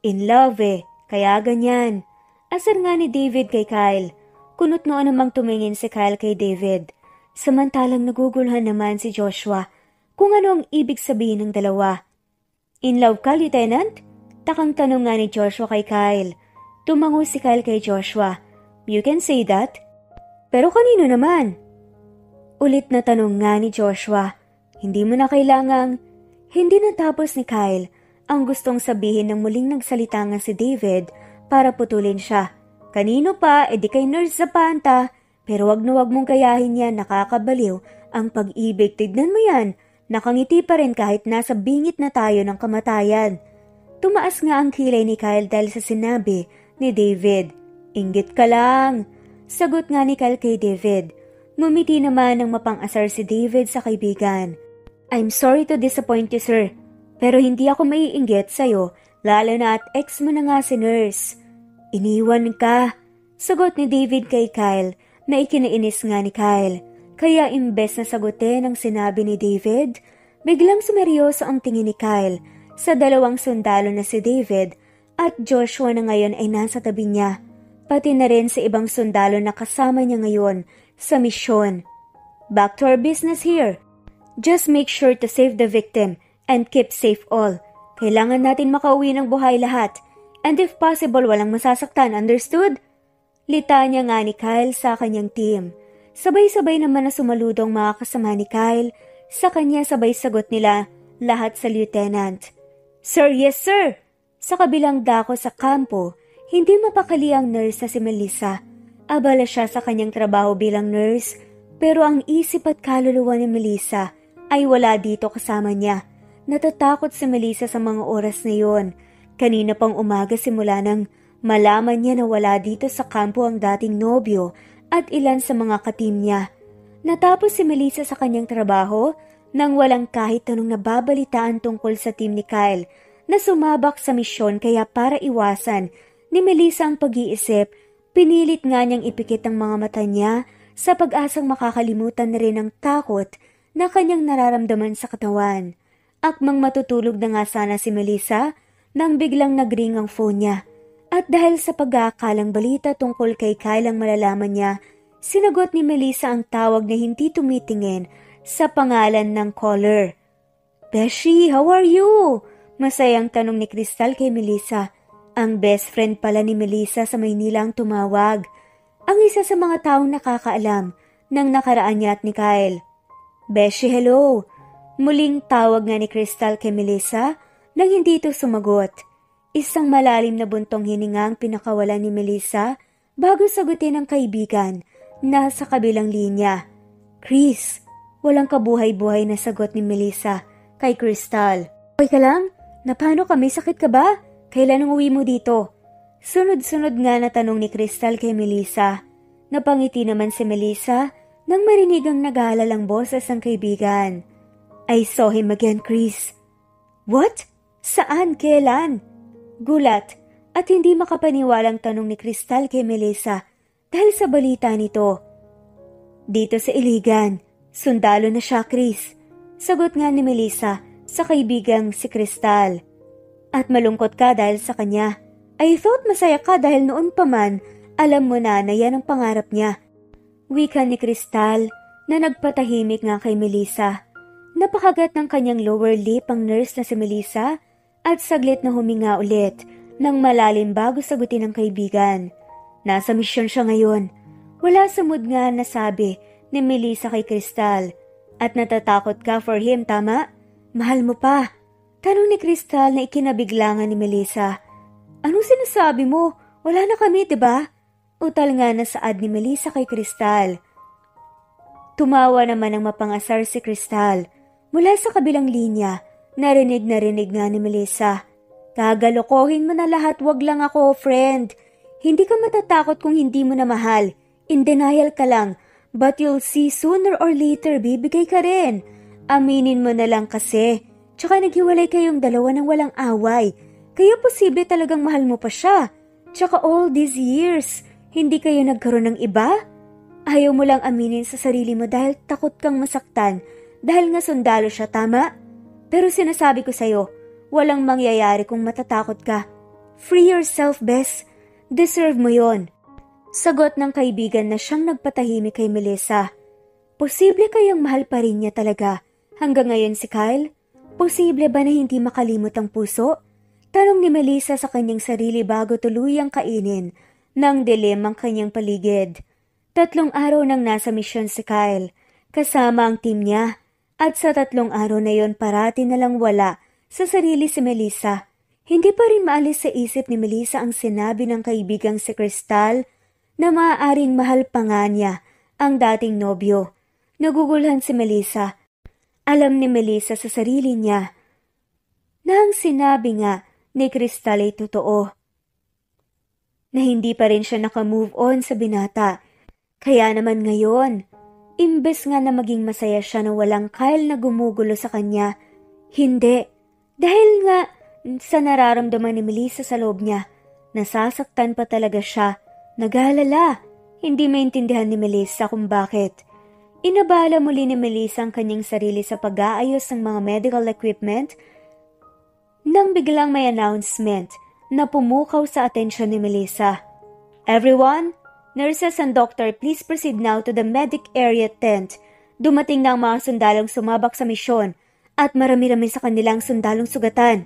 In love kaya ganyan. Asar nga ni David kay Kyle. Kunot noon namang tumingin si Kyle kay David. Samantalang naguguluhan naman si Joshua kung ano ang ibig sabihin ng dalawa. In love ka, Lieutenant? Takang tanong nga ni Joshua kay Kyle. Tumango si Kyle kay Joshua. You can say that. Pero kanino naman? Ulit na tanong nga ni Joshua. Hindi mo na kailangang... Hindi natapos ni Kyle ang gustong sabihin ng muling nagsalita nga si David para putulin siya. Kanino pa, edi kay Nurse Zapanta. Pero wag na wag mong gayahin yan, nakakabaliw ang pag-ibig. Tignan mo yan, nakangiti pa rin kahit nasa bingit na tayo ng kamatayan. Tumaas nga ang kilay ni Kyle dahil sa sinabi ni David. Inggit ka lang. Sagot nga ni Kyle kay David. Ngumiti naman ng mapang-asar si David sa kaibigan. I'm sorry to disappoint you, sir. Pero hindi ako maiinggit sa'yo, lalo na at ex mo na nga si Nurse. Iniwan ka. Sagot ni David kay Kyle na ikinainis nga ni Kyle. Kaya imbes na sagutin ang sinabi ni David, biglang sumeryoso ang tingin ni Kyle sa dalawang sundalo na si David at Joshua na ngayon ay nasa tabi niya. Pati na rin sa ibang sundalo na kasama niya ngayon sa misyon. Back to our business here. Just make sure to save the victim and keep safe all. Kailangan natin makauwi ng buhay lahat. And if possible, walang masasaktan, understood? Litanya nga ni Kyle sa kanyang team. Sabay-sabay naman na sumaludong mga kasama ni Kyle. Sa kanya sabay sagot nila lahat sa lieutenant. Sir, yes sir! Sa kabilang dako sa kampo, hindi mapakali ang nurse na si Melissa. Abala siya sa kanyang trabaho bilang nurse, pero ang isip at kaluluwa ni Melissa ay wala dito kasama niya. Natatakot si Melissa sa mga oras na yon. Kanina pang umaga simula nang malaman niya na wala dito sa kampo ang dating nobyo at ilan sa mga katim niya. Natapos si Melissa sa kanyang trabaho nang walang kahit anong nababalitaan tungkol sa team ni Kyle na sumabak sa misyon, kaya para iwasan ni Melissa ang pag-iisip, pinilit nga niyang ipikit ang mga mata niya sa pag-asang makakalimutan na rin ang takot na kanyang nararamdaman sa katawan. Akmang matutulog na nga sana si Melissa nang biglang nagring ang phone niya. At dahil sa pag-aakalang balita tungkol kay Kyle ang malalaman niya, sinagot ni Melissa ang tawag na hindi tumitingin sa pangalan ng caller. Beshi, how are you? Masayang tanong ni Crystal kay Melissa. Ang best friend pala ni Melissa sa Maynila ang tumawag. Ang isa sa mga taong nakakaalam ng nakaraan niya at ni Kyle. Beshi, hello. Muling tawag nga ni Crystal kay Melissa nang hindi ito sumagot. Isang malalim na buntong hininga ang pinakawalan ni Melissa bago sagutin ang kaibigan na sa kabilang linya. Chris, walang kabuhay-buhay na sagot ni Melissa kay Crystal. Okay ka lang? Napano kami? Sakit ka ba? Kailan ang uwi mo dito? Sunod-sunod nga na tanong ni Crystal kay Melissa. Napangiti naman si Melissa nang marinig ang nag-aalalang boses ng kaibigan. I saw him again, Chris. What? Saan? Kailan? Gulat at hindi makapaniwalang tanong ni Crystal kay Melissa dahil sa balita nito. Dito sa Iligan, sundalo na siya, Chris. Sagot nga ni Melissa sa kaibigang si Crystal. At malungkot ka dahil sa kanya. I thought masaya ka dahil noon pa man alam mo na yan ang pangarap niya. Wika ni Crystal na nagpatahimik nga kay Melissa. Napakagat ng kanyang lower lip ang nurse na si Melissa at saglit na huminga ulit ng malalim bago sagutin ng kaibigan. Nasa misyon siya ngayon. Wala sa mood nga na sabi ni Melissa kay Crystal. At natatakot ka for him, tama? Mahal mo pa. Tanong ni Crystal na ikinabiglangan ni Melissa. Anong sinasabi mo? Wala na kami, diba? Utal nga na saad ni Melissa kay Crystal. Tumawa naman ang mapangasar si Crystal. Mula sa kabilang linya, narinig nga ni Melissa. Kagalokohin mo na lahat, wag lang ako, friend. Hindi ka matatakot kung hindi mo na mahal. In denial ka lang. But you'll see sooner or later, bibigay ka rin. Aminin mo na lang kasi. Tsaka naghiwalay kayong dalawa ng walang away. Kaya posible talagang mahal mo pa siya. Tsaka all these years, hindi kayo nagkaroon ng iba? Ayaw mo lang aminin sa sarili mo dahil takot kang masaktan. Dahil nga sundalo siya, tama? Pero sinasabi ko sa'yo, walang mangyayari kung matatakot ka. Free yourself, Bess. Deserve mo yon. Sagot ng kaibigan na siyang nagpatahimik kay Melissa. Posible kayang mahal pa rin niya talaga hanggang ngayon si Kyle? Posible ba na hindi makalimot ang puso? Tanong ni Melissa sa kanyang sarili bago tuluyang kainin ng dilim ang kanyang paligid. 3 araw nang nasa misyon si Kyle, kasama ang team niya. At sa 3 araw na yon parati na lang wala sa sarili si Melissa. Hindi pa rin maalis sa isip ni Melissa ang sinabi ng kaibigang si Crystal na maaaring mahal pa nga niya ang dating nobyo. Nagugulhan si Melissa. Alam ni Melissa sa sarili niya na ang sinabi nga ni Crystal ay totoo. Na hindi pa rin siya nakamove on sa binata. Kaya naman ngayon, imbes nga na maging masaya siya na walang Kyle na gumugulo sa kanya, hindi. Dahil nga sa nararamdaman ni Melissa sa loob niya, nasasaktan pa talaga siya, nag-aalala. Hindi maintindihan ni Melissa kung bakit. Inabala muli ni Melissa ang kanyang sarili sa pag-aayos ng mga medical equipment nang biglang may announcement na pumukaw sa atensyon ni Melissa. Everyone, nurses and doctor, please proceed now to the medic area tent. Dumating na ang mga sundalong sumabak sa misyon at marami-rami sa kanilang sundalong sugatan.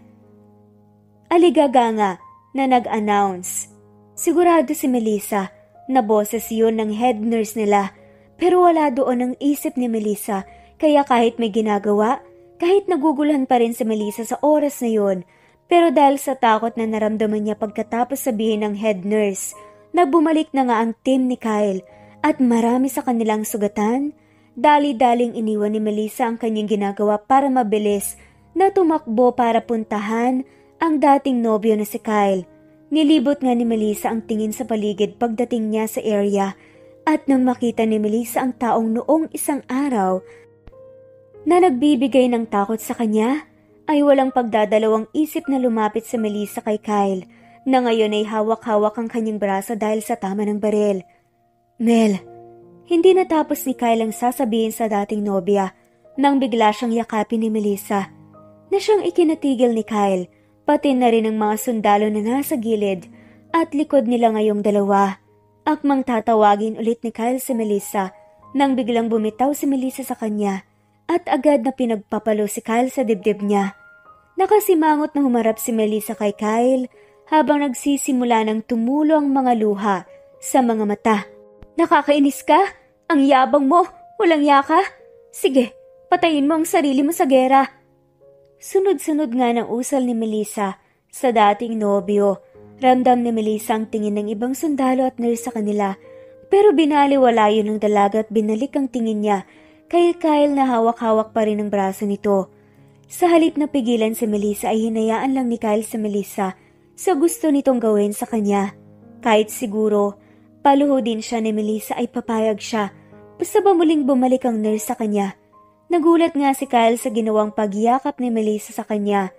Aligaga nga na nag-announce. Sigurado si Melissa na boses yun ng head nurse nila, pero wala doon ang isip ni Melissa, kaya kahit may ginagawa, kahit naguguluhan pa rin si Melissa sa oras na yun, pero dahil sa takot na naramdaman niya pagkatapos sabihin ng head nurse, na bumalik na nga ang team ni Kyle at marami sa kanilang sugatan, dali-daling iniwan ni Melissa ang kanyang ginagawa para mabilis na tumakbo para puntahan ang dating nobyo na si Kyle. Nilibot nga ni Melissa ang tingin sa paligid pagdating niya sa area at nang makita ni Melissa ang taong noong isang araw na nagbibigay ng takot sa kanya, ay walang pagdadalawang isip na lumapit sa Melissa kay Kyle, na ngayon ay hawak-hawak ang kanyang braso dahil sa tama ng baril. Mel, hindi natapos ni Kyle ang sasabihin sa dating nobya nang bigla siyang yakapin ni Melissa, na siyang ikinatigil ni Kyle, pati na rin ang mga sundalo na nasa gilid at likod nila ngayong dalawa. Akmang tatawagin ulit ni Kyle si Melissa nang biglang bumitaw si Melissa sa kanya at agad na pinagpapalo si Kyle sa dibdib niya. Nakasimangot na humarap si Melissa kay Kyle habang nagsisimula ng tumulo ang mga luha sa mga mata. Nakakainis ka? Ang yabang mo? Walang yaka? Sige, patayin mo ang sarili mo sa gera. Sunod-sunod nga ng usal ni Melissa sa dating nobyo. Ramdam ni Melissa ang tingin ng ibang sundalo at nurse sa kanila, pero binaliwala yun ng dalaga at binalik ang tingin niya kay Kyle na hawak-hawak pa rin ang braso nito. Sa halip na pigilan si Melissa ay hinayaan lang ni Kyle si Melissa sa gusto nitong gawin sa kanya. Kahit siguro, paluho din siya ni Melissa ay papayag siya basta ba muling bumalik ang nurse sa kanya. Nagulat nga si Kyle sa ginawang pagyakap ni Melissa sa kanya,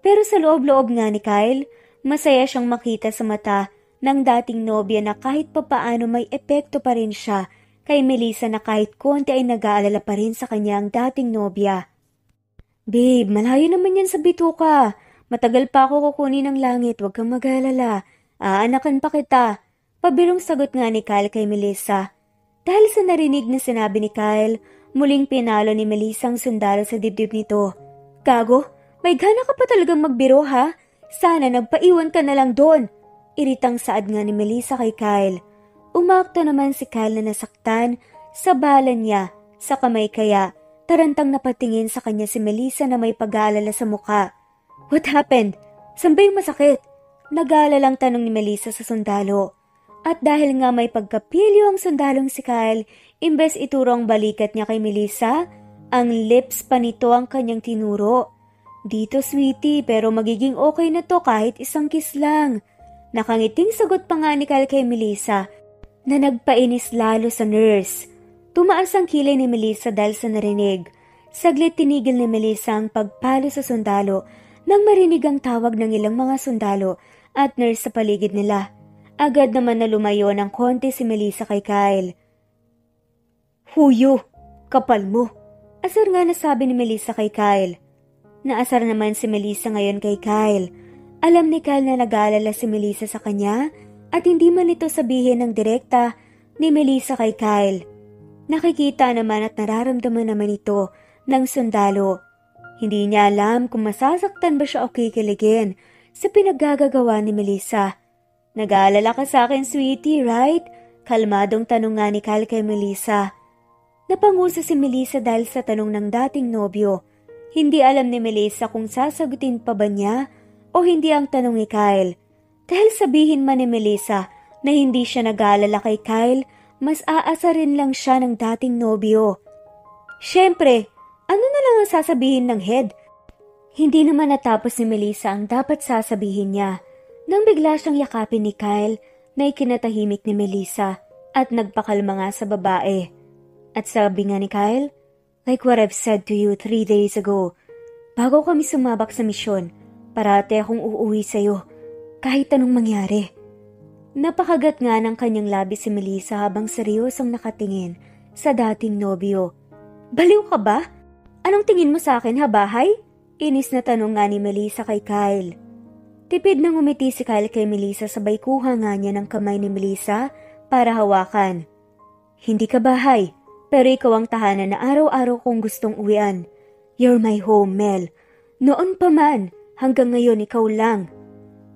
pero sa loob-loob nga ni Kyle, masaya siyang makita sa mata ng dating nobya na kahit papaano may epekto pa rin siya kay Melissa na kahit konti ay nag-aalala pa rin sa kanya ang dating nobya. Babe, malayo naman yan sa bituka. Matagal pa ako kukunin ng langit, huwag kang mag-aalala. Aanakan pa kita. Pabilong sagot nga ni Kyle kay Melissa. Dahil sa narinig na sinabi ni Kyle, muling pinalo ni Melissa ang sundalo sa dibdib nito. Gago, may gana ka pa talagang magbiro ha? Sana nagpaiwan ka na lang doon. Iritang saad nga ni Melissa kay Kyle. Umakto naman si Kyle na nasaktan sa bala niya sa kamay kaya tarantang napatingin sa kanya si Melissa na may pag-aalala sa mukha. What happened? Saan ba yung masakit? Nag-aalalang tanong ni Melissa sa sundalo. At dahil nga may pagkapilyo ang sundalong si Kyle, imbes ituro ang balikat niya kay Melissa, ang lips pa nito ang kanyang tinuro. Dito sweetie, pero magiging okay na to kahit isang kiss lang. Nakangiting sagot pa nga ni Kyle kay Melissa na nagpainis lalo sa nurse. Tumaas ang kilay ni Melissa dahil sa narinig. Saglit tinigil ni Melissa ang pagpalo sa sundalo nang marinig ang tawag ng ilang mga sundalo at nurse sa paligid nila. Agad naman na lumayo ng konti si Melissa kay Kyle. Huyo, kapal mo. Asar nga nasabi ni Melissa kay Kyle. Naasar naman si Melissa ngayon kay Kyle. Alam ni Kyle na nag-aalala si Melissa sa kanya at hindi man ito sabihin ng direkta ni Melissa kay Kyle. Nakikita naman at nararamdaman naman ito ng sundalo. Hindi niya alam kung masasaktan ba siya o kikiligin sa pinaggagawa ni Melissa. Nag-aalala ka sa akin, sweetie, right? Kalmadong tanong nga ni Kyle kay Melissa. Napangusa si Melissa dahil sa tanong ng dating nobyo. Hindi alam ni Melissa kung sasagutin pa ba niya o hindi ang tanong ni Kyle. Dahil sabihin man ni Melissa na hindi siya nag-aalala kay Kyle, mas aasarin lang siya ng dating nobyo. Siyempre, ano na lang ang sasabihin ng head? Hindi naman natapos ni Melissa ang dapat sasabihin niya nang bigla siyang yakapin ni Kyle na ikinatahimik ni Melissa at nagpakalma nga sa babae. At sabi nga ni Kyle, like what I've said to you 3 days ago, bago kami sumabak sa misyon, parate akong uuwi sa'yo, kahit anong mangyari. Napakagat nga ng kanyang labi si Melissa habang seryosong nakatingin sa dating nobyo. Baliw ka ba? Anong tingin mo sa akin ha, bahay? Inis na tanong nga ni Melissa kay Kyle. Tipid nang umiti si Kyle kay Melissa sabay kuha nga niya ng kamay ni Melissa para hawakan. Hindi ka bahay, pero ikaw ang tahanan na araw-araw kong gustong uwian. You're my home, Mel. Noon pa man, hanggang ngayon ikaw lang.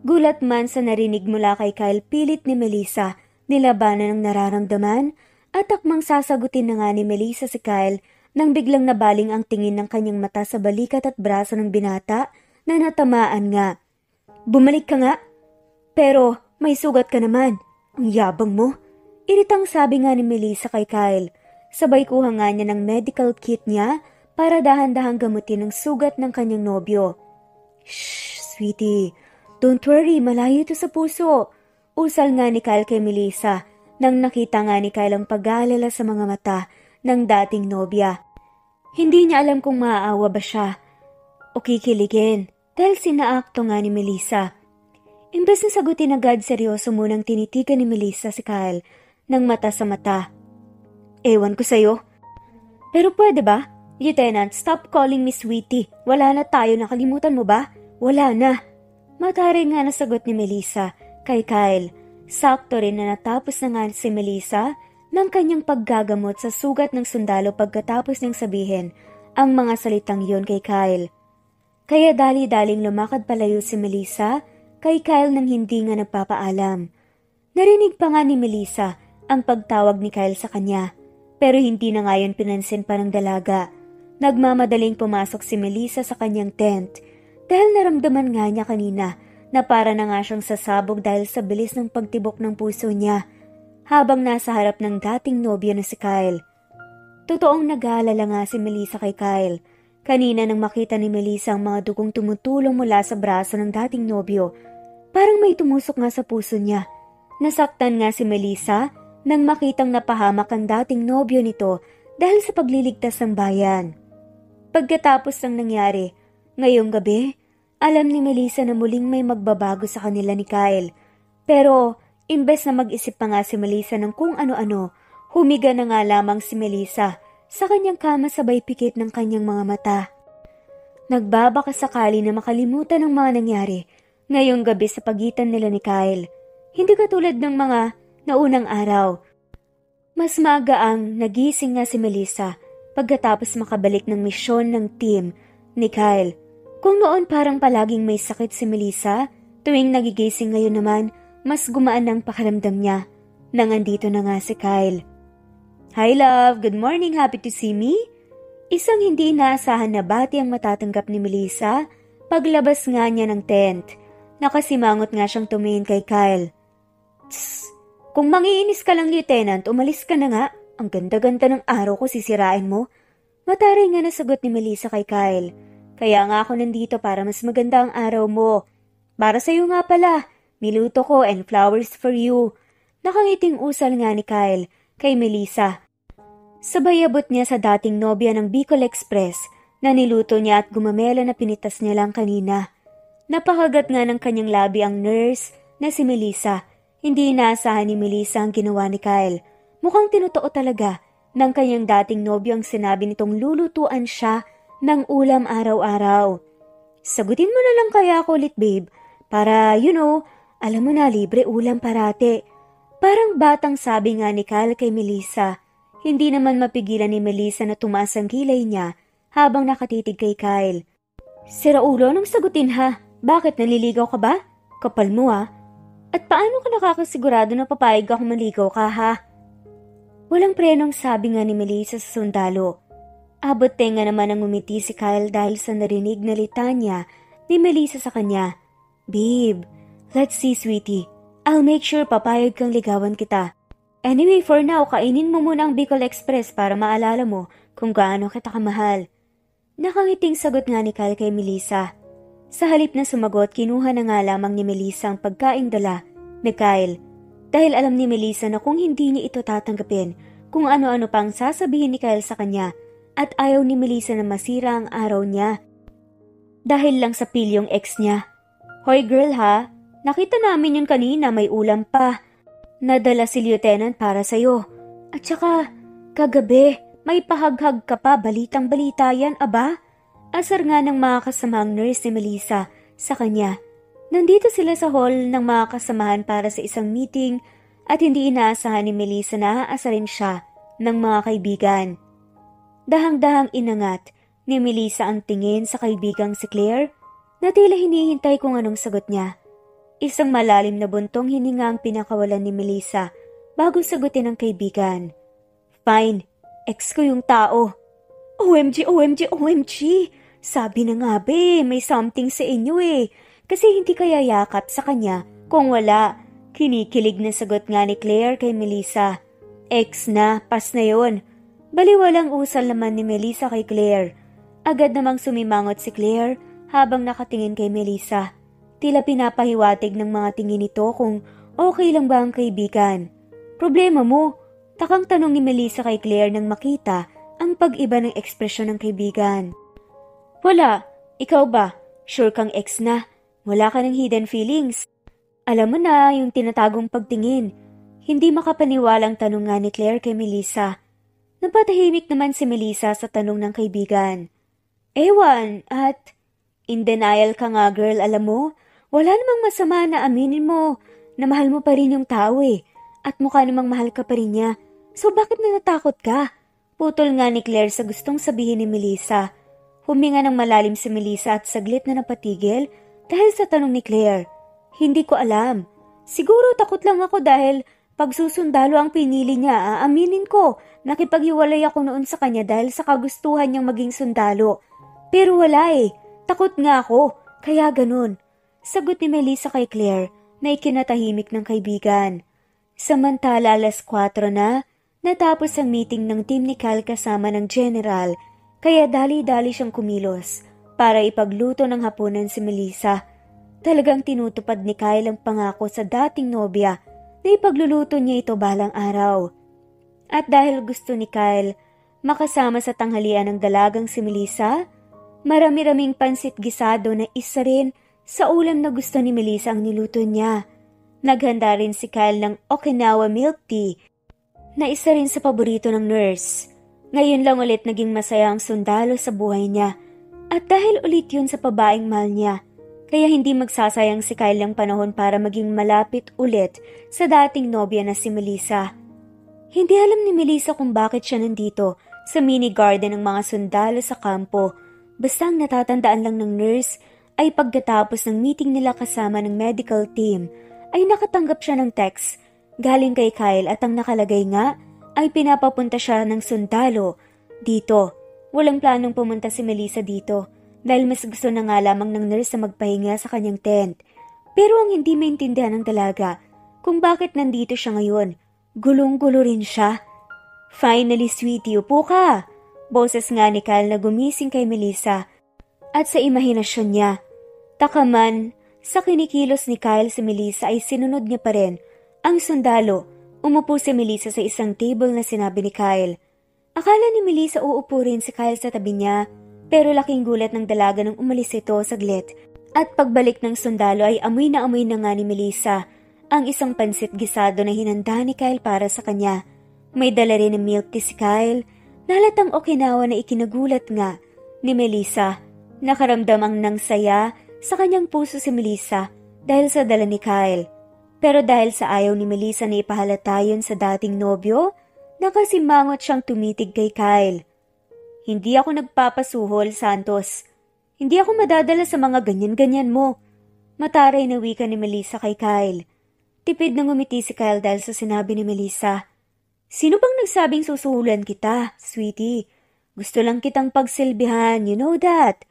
Gulat man sa narinig mula kay Kyle, pilit ni Melissa nilabanan ang nararamdaman at akmang sasagutin na nga ni Melissa si Kyle nang biglang nabaling ang tingin ng kanyang mata sa balikat at braso ng binata na natamaan nga. Bumalik ka nga. Pero may sugat ka naman. Ang yabang mo. Iritang sabi nga ni Melissa kay Kyle. Sabay kuha nga niya ng medical kit niya para dahan-dahang gamutin ang sugat ng kanyang nobyo. Shh, sweetie. Don't worry, malayo ito sa puso. Usal nga ni Kyle kay Melissa nang nakita nga ni Kyle ang pag-aalala sa mga mata ng dating nobya. Hindi niya alam kung maaawa ba siya o kikiligin dahil sinaakto nga ni Melissa. Imbes na sagutin agad, seryoso munang tinitigan ni Melissa si Kyle ng mata sa mata. Ewan ko sa'yo. Pero pwede ba? Lieutenant, stop calling me sweetie. Wala na tayo, nakalimutan mo ba? Wala na. Mataray nga nasagot ni Melissa kay Kyle. Sakto rin na natapos na nga si Melissa ng kanyang paggagamot sa sugat ng sundalo pagkatapos niyang sabihin ang mga salitang yon kay Kyle. Kaya dali-daling lumakad palayo si Melissa kay Kyle nang hindi nga nagpapaalam. Narinig pa nga ni Melissa ang pagtawag ni Kyle sa kanya. Pero hindi na nga yun pinansin pa ng dalaga. Nagmamadaling pumasok si Melissa sa kanyang tent dahil naramdaman nga niya kanina na para na nga siyang sasabog dahil sa bilis ng pagtibok ng puso niya habang nasa harap ng dating nobyo na si Kyle. Totoong nag-aalala nga si Melissa kay Kyle. Kanina nang makita ni Melissa ang mga dugong tumutulong mula sa braso ng dating nobyo, parang may tumusok nga sa puso niya. Nasaktan nga si Melissa nang makitang napahamak ang dating nobyo nito dahil sa pagliligtas ng bayan. Pagkatapos ng nangyari, ngayong gabi, alam ni Melissa na muling may magbabago sa kanila ni Kyle. Pero, imbes na mag-isip pa nga si Melissa ng kung ano-ano, humiga na nga lamang si Melissa sa kanyang kama sabay pikit ng kanyang mga mata. Nagbabaka sakali na makalimutan ang mga nangyari ngayong gabi sa pagitan nila ni Kyle. Hindi katulad ng mga naunang araw. Mas magaang nagising nga si Melissa pagkatapos makabalik ng misyon ng team ni Kyle. Kung noon parang palaging may sakit si Melissa, tuwing nagigising ngayon naman, mas gumaan ang pakiramdam niya nang andito na nga si Kyle. Hi love, good morning, happy to see me? Isang hindi inaasahan na bati ang matatanggap ni Melissa paglabas nga niya ng tent. Nakasimangot nga siyang tumingin kay Kyle. Tss, kung mangiinis ka lang, Lieutenant, umalis ka na nga. Ang ganda-ganda ng araw ko, sisirain mo. Mataray nga nasagot ni Melissa kay Kyle. Kaya nga ako nandito para mas maganda ang araw mo. Para sa'yo nga pala, niluto ko and flowers for you. Nakangiting usal nga ni Kyle kay Melissa. Sabay abot niya sa dating nobya ng Bicol Express na niluto niya at gumamela na pinitas niya lang kanina. Napakagat nga ng kanyang labi ang nurse na si Melissa. Hindi inaasahan ni Melissa ang ginawa ni Kyle. Mukhang tinotoo talaga ng kanyang dating nobyo ang sinabi nitong lulutuan siya ng ulam araw-araw. Sagutin mo na lang kaya ako ulit, babe. Para, alam mo na, libre ulam parate. Parang batang sabi nga ni Kyle kay Melissa. Hindi naman mapigilan ni Melissa na tumaas ang kilay niya habang nakatitig kay Kyle. Sira ulo, anong sagutin ha? Bakit, naliligaw ka ba? Kapal mo ha? At paano ka nakakasigurado na papayag ako maligaw ka ha? Walang prenong sabi nga ni Melissa sa sundalo. Abot tenga naman ang umiti si Kyle dahil sa narinig na litanya ni Melissa sa kanya. Babe, let's see sweetie. I'll make sure papayag kang ligawan kita. Anyway, for now, kainin mo muna ang Bicol Express para maalala mo kung gaano kita kamahal. Nakangiting sagot nga ni Kyle kay Melissa. Sa halip na sumagot, kinuha na nga lamang ni Melissa ang pagkaing dala ni Kyle. Dahil alam ni Melissa na kung hindi niya ito tatanggapin, kung ano-ano pang sasabihin ni Kyle sa kanya, at ayaw ni Melissa na masira ang araw niya. Dahil lang sa pilyong ex niya. Hoy girl ha, nakita namin yun kanina, may ulam pa. Nadala si Lieutenant para sa'yo. At saka, kagabi, may pahaghag ka pa, balitang-balita yan, aba? Asar nga ng mga kasamang nurse ni Melissa sa kanya. Nandito sila sa hall ng mga kasamahan para sa isang meeting at hindi inaasahan ni Melissa na aasarin siya ng mga kaibigan. Dahang-dahang inangat ni Melissa ang tingin sa kaibigang si Claire na tila hinihintay kung anong sagot niya. Isang malalim na buntong hininga ang pinakawalan ni Melissa bago sagutin ng kaibigan. Fine, ex ko yung tao. OMG, OMG, OMG! Sabi na nga be, may something sa inyo eh. Kasi hindi kaya yakap sa kanya kung wala. Kinikilig na sagot nga ni Claire kay Melissa. Ex na, pas na yon. Baliwalang usal naman ni Melissa kay Claire. Agad namang sumimangot si Claire habang nakatingin kay Melissa. Tila pinapahiwatig ng mga tingin nito kung okay lang ba ang kaibigan. Problema mo, takang tanong ni Melissa kay Claire nang makita ang pag-iba ng ekspresyon ng kaibigan. Wala, ikaw ba? Sure kang ex na? Wala ka ng hidden feelings? Alam mo na yung tinatagong pagtingin. Hindi makapaniwalang tanong nga ni Claire kay Melissa. Napatahimik naman si Melissa sa tanong ng kaibigan. Ewan, at in denial ka nga girl, alam mo, wala namang masama na aminin mo na mahal mo pa rin yung tao eh, at mukha namang mahal ka pa rin niya. So bakit natatakot ka? Putol nga ni Claire sa gustong sabihin ni Melissa. Huminga ng malalim si Melissa at saglit na napatigil dahil sa tanong ni Claire. Hindi ko alam. Siguro takot lang ako dahil pagsusundalo ang pinili niya, aaminin ko. Nakipaghiwalay ako noon sa kanya dahil sa kagustuhan niyang maging sundalo. Pero wala eh. Takot nga ako. Kaya ganun. Sagot ni Melissa kay Claire na ikinatahimik ng kaibigan. Samantala 4:00 na, natapos ang meeting ng team ni Kyle kasama ng general, kaya dali-dali siyang kumilos para ipagluto ng hapunan si Melissa. Talagang tinutupad ni Kyle ang pangako sa dating nobya na ipagluluto niya ito balang araw. At dahil gusto ni Kyle makasama sa tanghalian ng dalagang si Melissa, marami-raming pansit gisado na isa rin sa ulam na gusto ni Melissa ang niluto niya. Naghanda rin si Kyle ng Okinawa milk tea na isa rin sa paborito ng nurse. Ngayon lang ulit naging masaya ang sundalo sa buhay niya at dahil ulit yun sa babaeng mahal niya, kaya hindi magsasayang si Kyle ng panahon para maging malapit ulit sa dating nobya na si Melissa. Hindi alam ni Melissa kung bakit siya nandito sa mini garden ng mga sundalo sa kampo. Basta ang natatandaan lang ng nurse ay pagkatapos ng meeting nila kasama ng medical team ay nakatanggap siya ng text galing kay Kyle at ang nakalagay nga ay pinapapunta siya ng sundalo dito. Walang planong pumunta si Melissa dito dahil mas gusto na nga lamang ng nurse na magpahinga sa kanyang tent. Pero ang hindi maintindihan ng dalaga kung bakit nandito siya ngayon. Gulong-gulo rin siya. Finally, sweetie, upo ka. Boses nga ni Kyle na gumising kay Melissa at sa imahinasyon niya. Takaman, sa kinikilos ni Kyle si Melissa ay sinunod niya pa rin ang sundalo. Umupo si Melissa sa isang table na sinabi ni Kyle. Akala ni Melissa uupo rin si Kyle sa tabi niya, pero laking gulat ng dalaga nang umalis ito saglit. At pagbalik ng sundalo ay amoy na nga ni Melissa ang isang pansit gisado na hinanda ni Kyle para sa kanya. May dala rin ng milk tea si Kyle. Nalatang Okinawa na ikinagulat nga ni Melissa. Nakaramdam ang nang saya sa kanyang puso si Melissa dahil sa dala ni Kyle. Pero dahil sa ayaw ni Melissa na ipahalata yun sa dating nobyo, nakasimangot siyang tumitig kay Kyle. Hindi ako nagpapasuhol, Santos. Hindi ako madadala sa mga ganyan-ganyan mo. Mataray na wika ni Melissa kay Kyle. Tipid na ngumiti si Kyle dahil sa sinabi ni Melissa. Sino bang nagsabing susuhulan kita, sweetie? Gusto lang kitang pagsilbihan, you know that.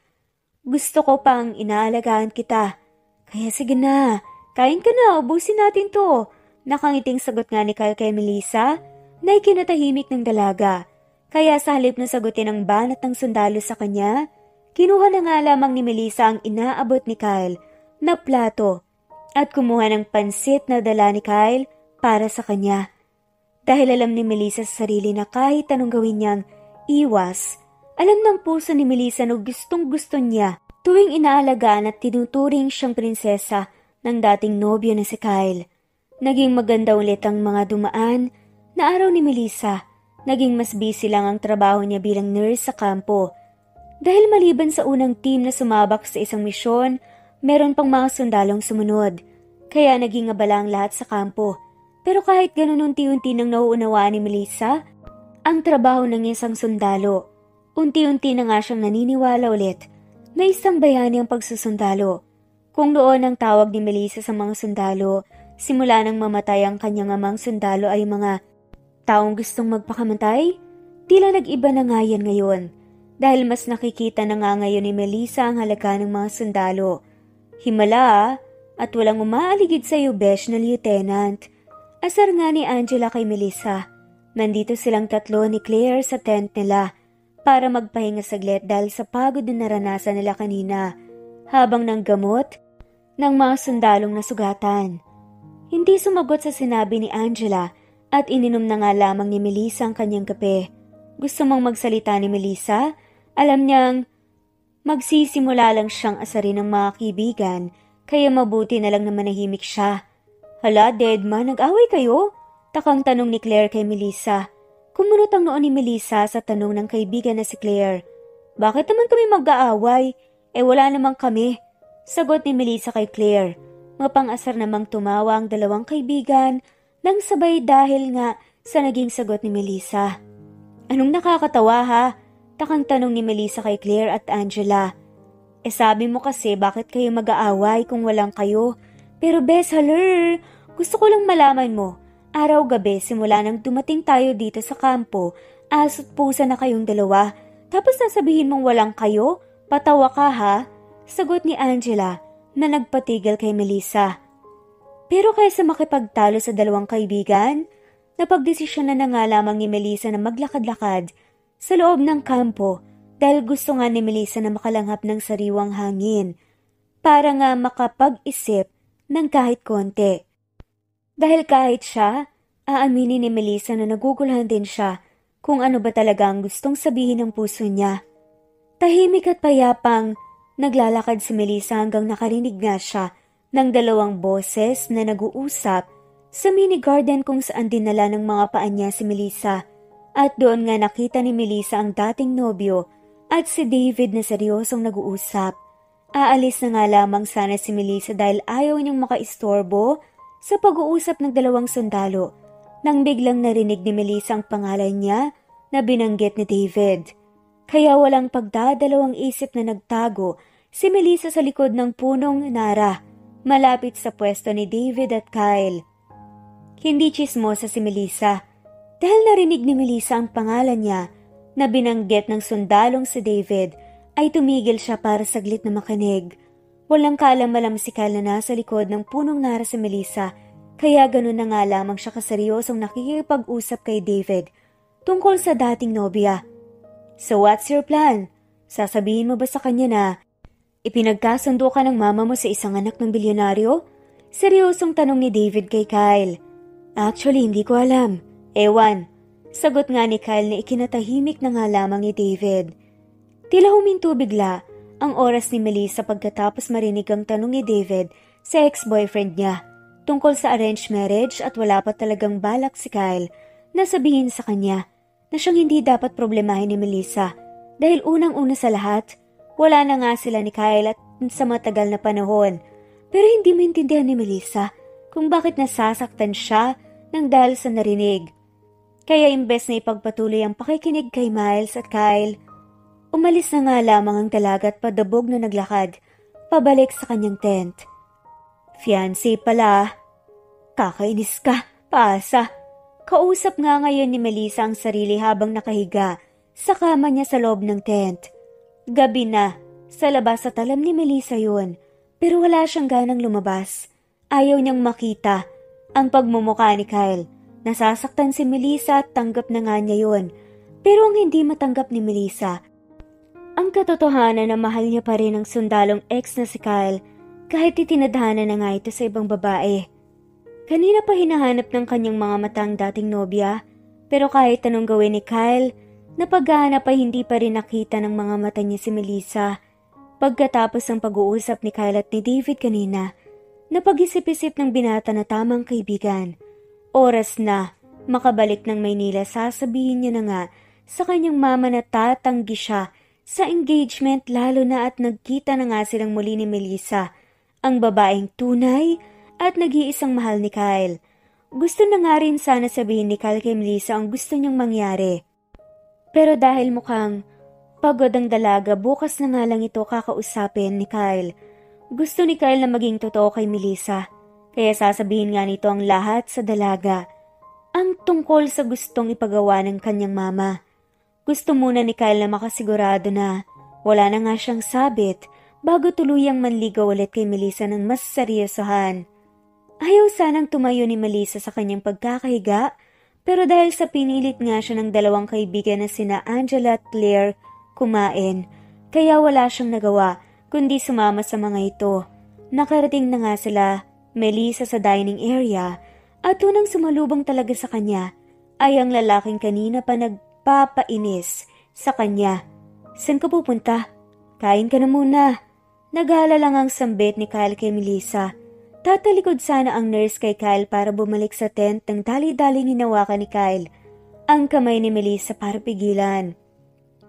Gusto ko pang inaalagaan kita. Kaya sige na, kain ka na, ubusin natin to. Nakangiting sagot nga ni Kyle kay Melissa na ikinatahimik ng dalaga. Kaya sa halip na sagutin ang banat ng sundalo sa kanya, kinuha na nga lamang ni Melissa ang inaabot ni Kyle na plato at kumuha ng pansit na dala ni Kyle para sa kanya. Dahil alam ni Melissa sa sarili na kahit anong gawin niyang iwas, alam ng puso ni Melissa na gustong gusto niya tuwing inaalagaan at tinuturing siyang prinsesa ng dating nobyo na si Kyle. Naging maganda ulit ang mga dumaan na araw ni Melissa. Naging mas busy lang ang trabaho niya bilang nurse sa kampo. Dahil maliban sa unang team na sumabak sa isang misyon, meron pang mga sundalong sumunod. Kaya naging abala ang lahat sa kampo. Pero kahit ganun unti-unti nang nauunawaan ni Melissa ang trabaho ng isang sundalo, unti-unti na nga siyang naniniwala ulit na isang bayani ang pagsusundalo. Kung noon ang tawag ni Melissa sa mga sundalo, simula nang mamatay ang kanyang amang sundalo ay mga taong gustong magpakamatay, tila nag-iba na nga yan ngayon. Dahil mas nakikita na nga ngayon ni Melissa ang halaga ng mga sundalo. Himala at walang umaaligid sa iyo, besh na lieutenant. Asar nga ni Angela kay Melissa. Nandito silang tatlo ni Claire sa tent nila para magpahinga saglit dahil sa pagod na naranasan nila kanina habang nanggamot ng mga sundalong nasugatan. Hindi sumagot sa sinabi ni Angela at ininom na nga lamang ni Melissa ang kanyang kape. Gusto mong magsalita ni Melissa? Alam niyang magsisimula lang siyang asarin ng mga kaibigan kaya mabuti na lang na manahimik siya. Hala, Deadma, nag-away kayo? Takang tanong ni Claire kay Melissa. Kumunot ang noon ni Melissa sa tanong ng kaibigan na si Claire. Bakit naman kami mag-aaway? Wala namang kami. Sagot ni Melissa kay Claire. Mapang-asar namang tumawa ang dalawang kaibigan nang sabay dahil nga sa naging sagot ni Melissa. Anong nakakatawa ha? Takang tanong ni Melissa kay Claire at Angela. Sabi mo kasi bakit kayo mag-aaway kung walang kayo? Pero bes, haler, gusto ko lang malaman mo. Araw-gabi simula nang dumating tayo dito sa kampo, aso't pusa na kayong dalawa. Tapos nasabihin mong walang kayo? Patawa ka ha? Sagot ni Angela na nagpatigil kay Melissa. Pero kaysa makipagtalo sa dalawang kaibigan, napagdesisyon na nga lamang ni Melissa na maglakad-lakad sa loob ng kampo dahil gusto nga ni Melissa na makalanghap ng sariwang hangin para nga makapag-isip ng kahit konti. Dahil kahit siya, aaminin ni Melissa na naguguluhan din siya kung ano ba talaga ang gustong sabihin ng puso niya. Tahimik at payapang naglalakad si Melissa hanggang nakarinig nga siya ng dalawang boses na nag-uusap sa mini garden kung saan dinala ng mga paa niya si Melissa. At doon nga nakita ni Melissa ang dating nobyo at si David na seryosong nag-uusap. Aalis na nga lamang sana si Melissa dahil ayaw niyang makaistorbo sa pag-uusap ng dalawang sundalo nang biglang narinig ni Melissa ang pangalan niya na binanggit ni David. Kaya walang pagdadalawang isip na nagtago si Melissa sa likod ng punong nara malapit sa pwesto ni David at Kyle. Hindi tsismosa si Melissa dahil narinig ni Melissa ang pangalan niya na binanggit ng sundalong si David ay tumigil siya para saglit na makinig. Walang kaalam-alam si Kyle na nasa likod ng punong nara si Melissa, kaya ganun na nga lamang siya kaseryosong nakikipag-usap kay David tungkol sa dating nobya. So what's your plan? Sasabihin mo ba sa kanya na ipinagkasundo ka ng mama mo sa isang anak ng bilyonaryo? Seryosong tanong ni David kay Kyle. Actually, hindi ko alam. Ewan. Sagot nga ni Kyle na ikinatahimik na nga lamang ni David. Tila huminto bigla ang oras ni Melissa pagkatapos marinig ang tanong ni David sa ex-boyfriend niya tungkol sa arranged marriage at wala pa talagang balak si Kyle na sabihin sa kanya na siyang hindi dapat problemahin ni Melissa dahil unang-una sa lahat, wala na nga sila ni Kyle at sa matagal na panahon. Pero hindi maintindihan ni Melissa kung bakit nasasaktan siya nang dahil sa narinig. Kaya imbes na ipagpatuloy ang pakikinig kay Miles at Kyle, umalis na nga lamang ang dalaga at padabog na naglakad, pabalik sa kanyang tent. Fiancé pala. Kakainis ka, paasa. Kausap nga ngayon ni Melissa ang sarili habang nakahiga sa kama niya sa loob ng tent. Gabi na, sa labas at alam ni Melissa yun, pero wala siyang ganang lumabas. Ayaw niyang makita ang pagmumukha ni Kyle. Nasasaktan si Melissa at tanggap na nga niya yun. Pero ang hindi matanggap ni Melissa, ang katotohanan na mahal niya pa rin ang sundalong ex na si Kyle kahit itinadhana na nga ito sa ibang babae. Kanina pa hinahanap ng kanyang mga mata ang dating nobya, pero kahit anong gawin ni Kyle, napaghahanap ay hindi pa rin nakita ng mga mata niya si Melissa. Pagkatapos ng pag-uusap ni Kyle at ni David kanina, napag-isip-isip ng binata na tamang kaibigan. Oras na makabalik ng Maynila, sasabihin niya na nga sa kanyang mama na tatanggi siya sa engagement, lalo na at nagkita na nga silang muli ni Melissa, ang babaeng tunay at nag-iisang mahal ni Kyle. Gusto na nga rin sana sabihin ni Kyle kay Melissa ang gusto niyang mangyari. Pero dahil mukhang pagod ang dalaga, bukas na nga lang ito kakausapin ni Kyle. Gusto ni Kyle na maging totoo kay Melissa, kaya sasabihin nga nito ang lahat sa dalaga, ang tungkol sa gustong ipagawa ng kanyang mama. Gusto muna ni Kyle na makasigurado na wala na nga siyang sabit bago tuluyang manligaw ulit kay Melissa ng mas seryosohan. Ayaw sanang tumayo ni Melissa sa kanyang pagkakahiga, pero dahil sa pinilit nga siya ng dalawang kaibigan na sina Angela at Claire kumain, kaya wala siyang nagawa kundi sumama sa mga ito. Nakarating na nga sila Melissa sa dining area at unang sumalubong talaga sa kanya ay ang lalaking kanina pa nagpapainis sa kanya. Saan ka pupunta? Kain ka na muna. Naghala lang ang sambit ni Kyle kay Melissa. Tatalikod sana ang nurse kay Kyle para bumalik sa tent nang dali-daling hinawakan ni Kyle ang kamay ni Melissa para pigilan.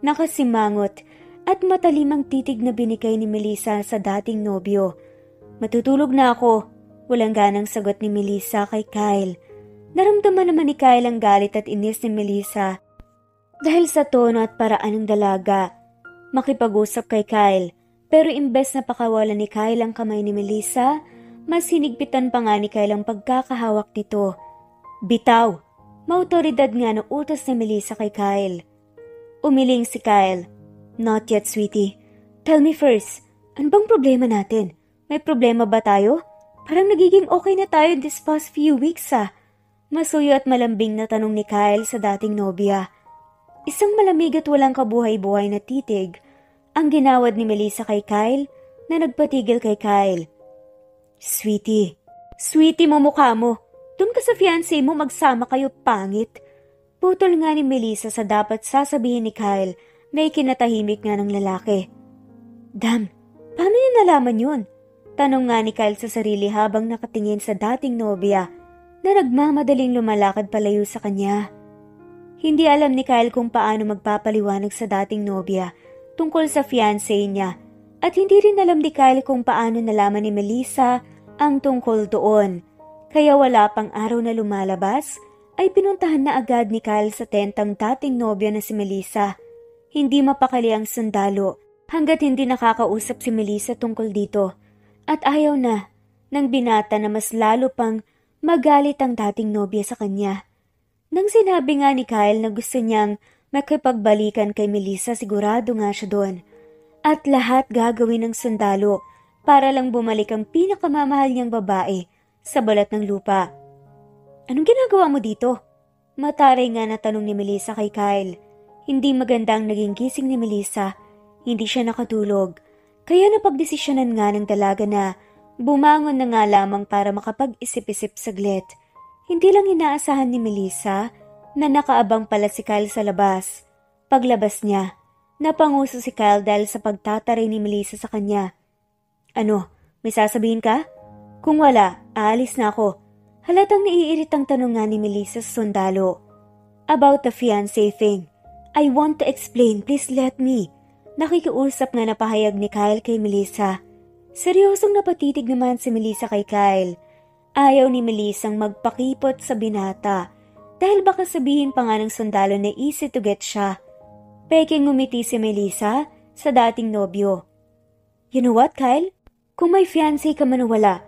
Nakasimangot at matalimang titig na binigay ni Melissa sa dating nobyo. Matutulog na ako. Walang ganang sagot ni Melissa kay Kyle. Naramdaman naman ni Kyle ang galit at inis ni Melissa dahil sa tono at paraan ng dalaga. Makipag-usap kay Kyle, pero imbes na pakawalan ni Kyle ang kamay ni Melissa, mas hinigpitan pa nga ni Kyle ang pagkakahawak nito. Bitaw! Mautoridad nga ng utos ni Melissa kay Kyle. Umiling si Kyle. Not yet, sweetie. Tell me first, ano bang problema natin? May problema ba tayo? Parang nagiging okay na tayo this past few weeks Masuyo at malambing na tanong ni Kyle sa dating nobya. Isang malamig at walang kabuhay-buhay na titig ang ginawad ni Melissa kay Kyle na nagpatigil kay Kyle. Sweetie mo mukha mo. Doon ka sa fiancé mo, magsama kayo, pangit. Putol nga ni Melissa sa dapat sasabihin ni Kyle na ikinatahimik nga ng lalaki. Damn, paano niya nalaman yun? Tanong nga ni Kyle sa sarili habang nakatingin sa dating nobya na nagmamadaling lumalakad palayo sa kanya. Hindi alam ni Kyle kung paano magpapaliwanag sa dating nobya tungkol sa fiancé niya at hindi rin alam ni Kyle kung paano nalaman ni Melissa ang tungkol doon. Kaya wala pang araw na lumalabas ay pinuntahan na agad ni Kyle sa tent ang dating nobya na si Melissa. Hindi mapakali ang sundalo hanggat hindi nakakausap si Melissa tungkol dito at ayaw na ng binata na mas lalo pang magalit ang dating nobya sa kanya. Nang sinabi nga ni Kyle na gusto niyang makipagbalikan kay Melissa, sigurado nga siya doon. At lahat gagawin ng sundalo para lang bumalik ang pinakamamahal niyang babae sa balat ng lupa. Anong ginagawa mo dito? Mataray nga na tanong ni Melissa kay Kyle. Hindi maganda ang naging gising ni Melissa. Hindi siya nakatulog. Kaya napagdesisyonan nga ng dalaga na bumangon na nga lamang para makapag-isip-isip saglit. Hindi lang inaasahan ni Melissa na nakaabang pala si Kyle sa labas. Paglabas niya, napanguso si Kyle dahil sa pagtataray ni Melissa sa kanya. Ano, may sasabihin ka? Kung wala, aalis na ako. Halatang naiiritang tanong nga ni Melissa sa sundalo. About the fiancé thing. I want to explain, please let me. Nakikiusap nga na pahayag ni Kyle kay Melissa. Seryosong napatitig naman si Melissa kay Kyle. Ayaw ni Melissang magpakipot sa binata dahil baka sabihin pa nga ng sundalo na easy to get siya. Peking ngumiti si Melissa sa dating nobyo. You know what, Kyle? Kung may fiancé ka man o wala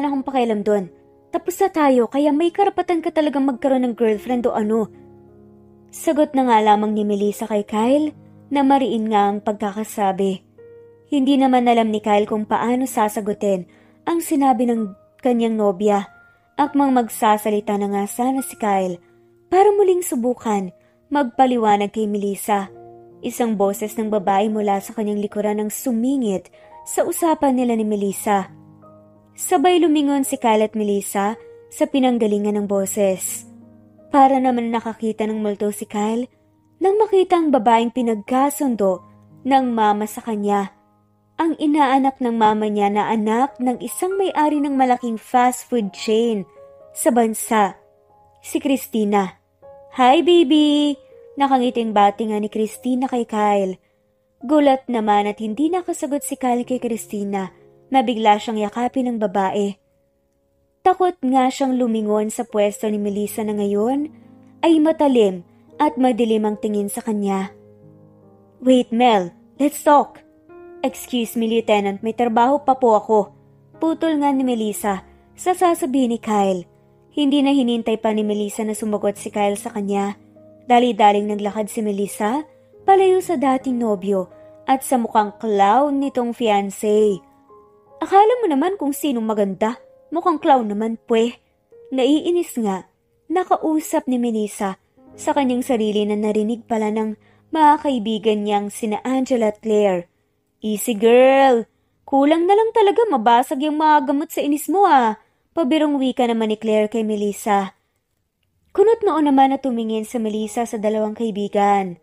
na akong pakialam doon. Tapos na tayo kaya may karapatan ka talagang magkaroon ng girlfriend o ano. Sagot na nga lamang ni Melissa kay Kyle na mariin nga ang pagkakasabi. Hindi naman alam ni Kyle kung paano sasagutin ang sinabi ng kanyang nobya. Akmang magsasalita na nga sana si Kyle para muling subukan magpaliwanag kay Melissa. Isang boses ng babae mula sa kanyang likuran ang sumingit sa usapan nila ni Melissa. Sabay lumingon si Kyle at Melissa sa pinanggalingan ng boses. Para naman nakakita ng multo si Kyle nang makita ang babaeng pinagkasundo ng mama sa kanya. Ang inaanak ng mama niya na anak ng isang may-ari ng malaking fast food chain sa bansa, si Christina. "Hi baby!" Nakangiting bati nga ni Christina kay Kyle. Gulat naman at hindi nakasagot si Kyle kay Christina na bigla siyang yakapin ng babae. Takot nga siyang lumingon sa pwesto ni Melissa na ngayon ay matalim at madilim ang tingin sa kanya. "Wait Mel, let's talk." "Excuse me Lieutenant, may trabaho pa po ako." Putol nga ni Melissa sa sasabihin ni Kyle. Hindi na hinintay pa ni Melissa na sumagot si Kyle sa kanya. Dali-daling naglakad si Melissa palayo sa dating nobyo at sa mukhang clown nitong fiancé. "Akala mo naman kung sinong maganda, mukhang clown naman pwe." Naiinis nga, nakausap ni Melissa sa kanyang sarili na narinig pala ng mga kaibigan niyang sina Angela at Claire. "Easy girl, kulang na lang talaga mabasag yung mga gamot sa inis mo ah." Pabirong wika naman ni Claire kay Melissa. Kunot noon naman na tumingin sa Melissa sa dalawang kaibigan.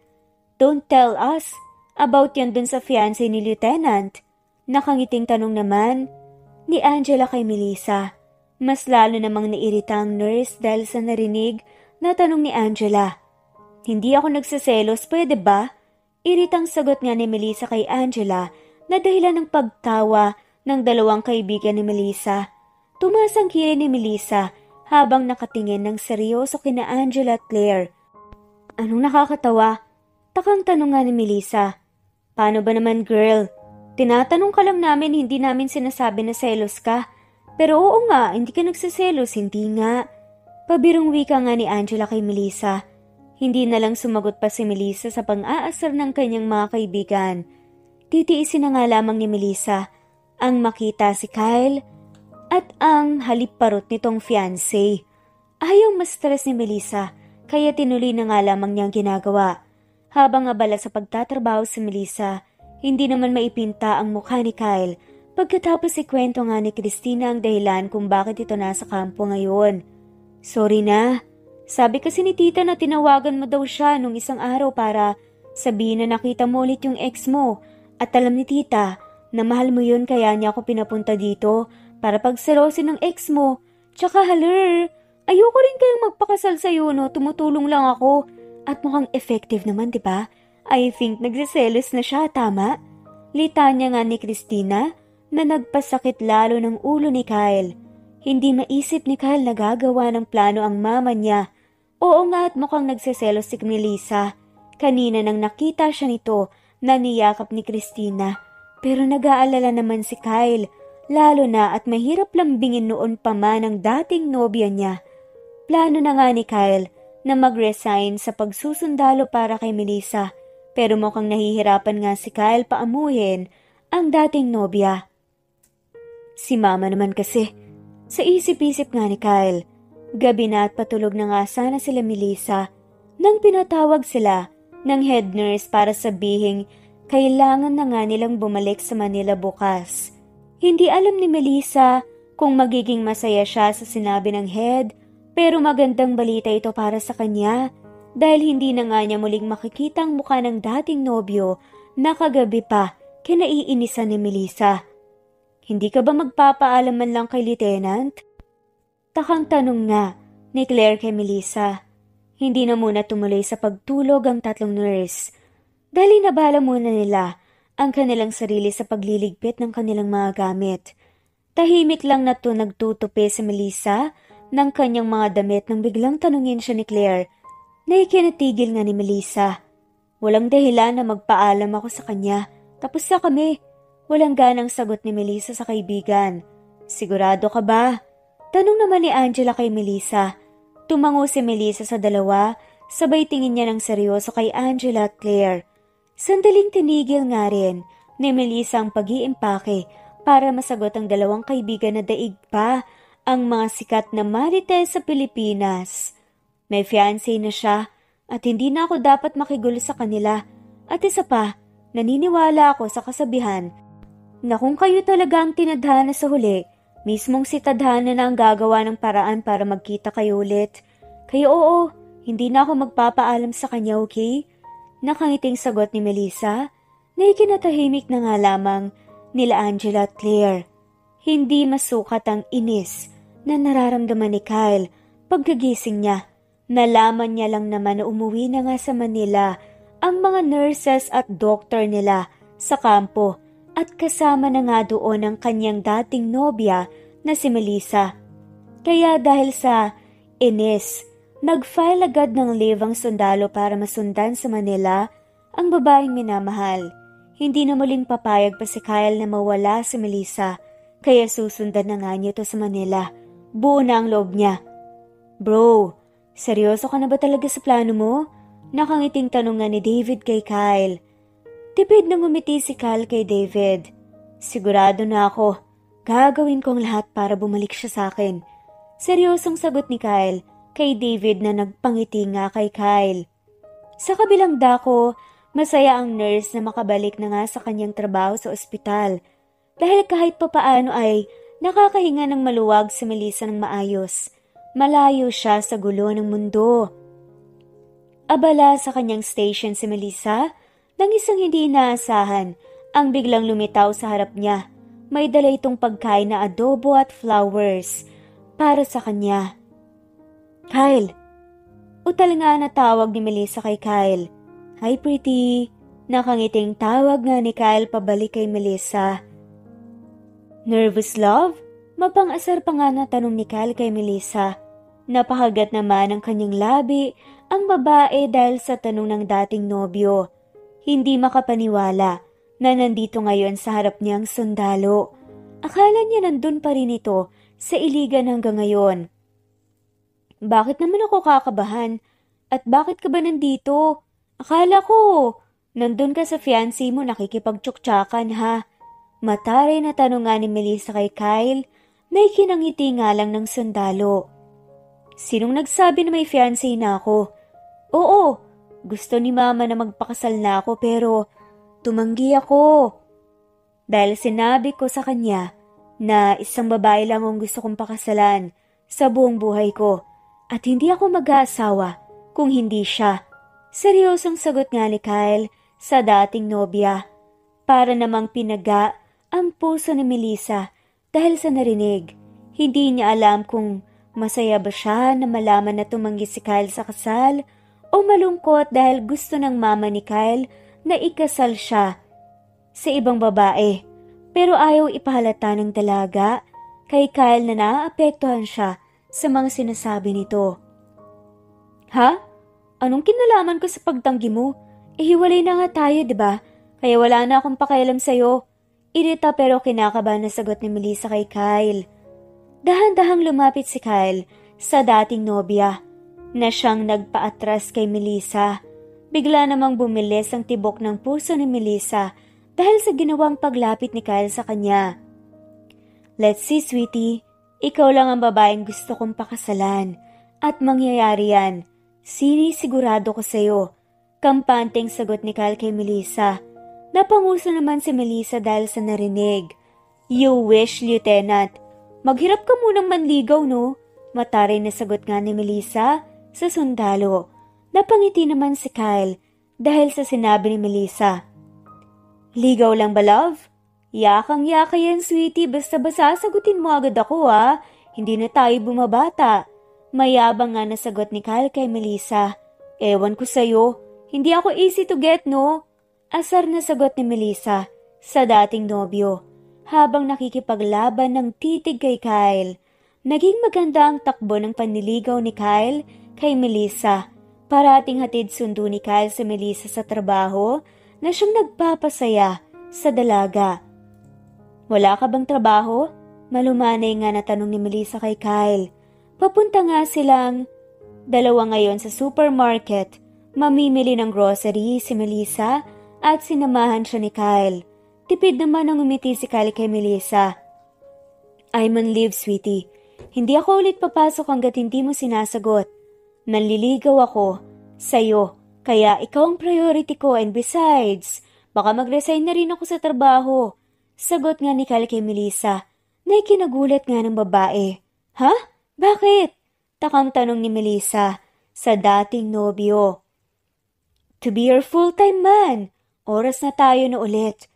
"Don't tell us about yan dun sa fiancé ni Lieutenant." Nakangiting tanong naman ni Angela kay Melissa. Mas lalo namang nairita ang nurse dahil sa narinig na tanong ni Angela. "Hindi ako nagsiselos, pwede ba?" Iritang sagot nga ni Melissa kay Angela na dahilan ng pagtawa ng dalawang kaibigan ni Melissa. Tumaas ang kilay ni Melissa habang nakatingin ng seryoso kina Angela at Claire. "Anong nakakatawa?" Takang tanong nga ni Melissa. "Paano ba naman girl? Tinatanong ka lang namin, hindi namin sinasabi na selos ka. Pero oo nga, hindi ka nagsiselos, hindi nga." Pabirong wika nga ni Angela kay Melissa. Hindi na lang sumagot pa si Melissa sa pang-aasar ng kanyang mga kaibigan. Titiisin na nga lamang ni Melissa ang makita si Kyle at ang halip-parot nitong fiancé. Ayaw ma-stress ni Melissa, kaya tinuloy na nga lamang niyang ginagawa. Habang abala sa pagtatrabaho si Melissa, hindi naman maipinta ang mukha ni Kyle pagkatapos ikwento nga ni Christina ang dahilan kung bakit ito nasa kampo ngayon. "Sorry na. Sabi kasi ni tita na tinawagan mo daw siya nung isang araw para sabihin na nakita mo ulit yung ex mo. At alam ni tita na mahal mo yun kaya niya ako pinapunta dito para pagselosin ng ex mo. Tsaka haler, ayoko rin kayong magpakasal sa'yo no, tumutulong lang ako. At mukhang effective naman, di ba? I think nagsiselos na siya, tama?" Litanya nga ni Christina na nagpasakit lalo ng ulo ni Kyle. Hindi maisip ni Kyle na gagawa ng plano ang mama niya. Oo nga at mukhang nagsiselos si Melissa. Kanina nang nakita siya nito na niyakap ni Christina. Pero nag-aalala naman si Kyle, lalo na at mahirap lambingin noon pa man ang dating nobya niya. Plano na nga ni Kyle na mag-resign sa pagsusundalo para kay Melissa, pero mukhang nahihirapan nga si Kyle paamuhin ang dating nobya. Si mama naman kasi, sa isip-isip nga ni Kyle, gabi na at patulog na nga sana sila Melissa nang pinatawag sila ng head nurse para sabihing kailangan na nga nilang bumalik sa Manila bukas. Hindi alam ni Melissa kung magiging masaya siya sa sinabi ng head, pero magandang balita ito para sa kanya dahil hindi na nga niya muling makikita ang mukha ng dating nobyo na kagabi pa kinaiinisan ni Melissa. "Hindi ka ba magpapaalam man lang kay Lieutenant?" Takang tanong nga ni Claire kay Melissa. Hindi na muna tumuloy sa pagtulog ang tatlong nurse. Dahil nabala muna nila ang kanilang sarili sa pagliligpit ng kanilang mga gamit. Tahimik lang na to nagtutupi si Melissa ng kanyang mga damit nang biglang tanungin siya ni Claire na ikinatigil nga ni Melissa. "Walang dahilan na magpaalam ako sa kanya. Tapos na kami." Walang ganang sagot ni Melissa sa kaibigan. "Sigurado ka ba?" Tanong naman ni Angela kay Melissa. Tumango si Melissa sa dalawa, sabay tingin niya ng seryoso kay Angela at Claire. Sandaling tinigil nga rin ni Melissa ang pag-iimpake para masagot ang dalawang kaibigan na daig pa ang mga sikat na marites sa Pilipinas. May fiancé na siya at hindi na ako dapat makigulo sa kanila. At isa pa, naniniwala ako sa kasabihan na kung kayo talaga ang tinadhana sa huli, mismong si tadhana na ang gagawa ng paraan para magkita kayo ulit. Kaya oo, hindi na ako magpapaalam sa kanya, okay? Nakangiting sagot ni Melissa na ikinatahimik na nga lamang nila Angela at Claire. Hindi masukat ang inis na nararamdaman ni Kyle pagkagising niya. Nalaman niya lang naman na umuwi na nga sa Manila ang mga nurses at doktor nila sa kampo at kasama na nga doon ang kanyang dating nobya na si Melissa. Kaya dahil sa inis, nag-file agad ng leave ang sundalo para masundan sa Manila ang babaeng minamahal. Hindi na muling papayag pa si Kyle na mawala si Melissa, kaya susundan na nga niya ito sa Manila. Buo na ang loob niya. Bro, seryoso ka na ba talaga sa plano mo? Nakangiting tanong nga ni David kay Kyle. Tipid na ngumiti si Kyle kay David. Sigurado na ako, gagawin kong lahat para bumalik siya sa akin. Seryosong sagot ni Kyle kay David na nagpangiti nga kay Kyle. Sa kabilang dako, masaya ang nurse na makabalik na nga sa kanyang trabaho sa ospital dahil kahit papaano ay nakakahinga ng maluwag si Melissa ng maayos. Malayo siya sa gulo ng mundo. Abala sa kanyang station si Melissa nang isang hindi inaasahan ang biglang lumitaw sa harap niya. May dala itong pagkain na adobo at flowers para sa kanya. Kyle! Utal nga na tawag ni Melissa kay Kyle. Hi pretty! Nakangiting tawag nga ni Kyle pabalik kay Melissa. Nervous love? Mapang-asar pa nga na tanong ni Kyle kay Melissa. Napakagat naman ang kanyang labi ang babae dahil sa tanong ng dating nobyo. Hindi makapaniwala na nandito ngayon sa harap niyang sundalo. Akala niya nandun pa rin ito sa Iligan hanggang ngayon. Bakit naman ako kakabahan? At bakit ka ba nandito? Akala ko, nandun ka sa fiancé mo nakikipagtsuktsakan ha? Mataray na tanong nga ni Melissa kay Kyle na ikinangiti nga lang ng sundalo. Sinong nagsabi na may fiancé na ako? Oo, gusto ni mama na magpakasal na ako pero tumanggi ako. Dahil sinabi ko sa kanya na isang babae lang ang gusto kong pakasalan sa buong buhay ko. At hindi ako mag-aasawa kung hindi siya. Seryosong sagot nga ni Kyle sa dating nobya. Para namang pinaga ang puso ni Melissa dahil sa narinig. Hindi niya alam kung masaya ba siya na malaman na tumanggi si Kyle sa kasal o malungkot dahil gusto ng mama ni Kyle na ikasal siya sa ibang babae. Pero ayaw ipahalata ng dalaga kay Kyle na naaapektuhan siya sa mga sinasabi nito. Ha? Anong kinalaman ko sa pagtanggi mo? Hiwalay na nga tayo, di ba? Kaya wala na akong pakialam sa'yo. Irita pero kinakabahan na sagot ni Melissa kay Kyle. Dahan-dahang lumapit si Kyle sa dating nobya na siyang nagpaatras kay Melissa. Bigla namang bumilis ang tibok ng puso ni Melissa dahil sa ginawang paglapit ni Kyle sa kanya. Let's see, sweetie. Ikaw lang ang babaeng gusto kong pakasalan at mangyayari yan. Sigurado ko sa'yo. Kampanteng sagot ni Kyle kay Melissa. Napanguso naman si Melissa dahil sa narinig. You wish, Lieutenant. Maghirap ka munang manligaw, no? Mataray na sagot nga ni Melissa sa sundalo. Napangiti naman si Kyle dahil sa sinabi ni Melissa. Ligaw lang ba, love? Yakang-yaka yan, sweetie, basta ba sasagutin mo agad ako ha? Hindi na tayo bumabata. Mayabang nga nasagot ni Kyle kay Melissa. Ewan ko sa'yo, hindi ako easy to get, no? Asar na sagot ni Melissa sa dating nobyo habang nakikipaglaban ng titig kay Kyle. Naging maganda ang takbo ng panliligaw ni Kyle kay Melissa. Parating hatid sundo ni Kyle sa Melissa sa trabaho na siyang nagpapasaya sa dalaga. Wala ka bang trabaho? Malumanay nga na tanong ni Melissa kay Kyle. Papunta nga silang dalawa ngayon sa supermarket. Mamimili ng grocery si Melissa at sinamahan siya ni Kyle. Tipid naman ang umiti si Kyle kay Melissa. I'm on leave, sweetie. Hindi ako ulit papasok hanggat hindi mo sinasagot. Nanliligaw ako sa'yo, kaya ikaw ang priority ko and besides, baka mag-resign na rin ako sa trabaho. Sagot nga ni Kyle kay Melissa, na ikinagulat nga ng babae. Ha? Bakit? Takang tanong ni Melissa sa dating nobyo. To be your full-time man. Oras na tayo na ulit.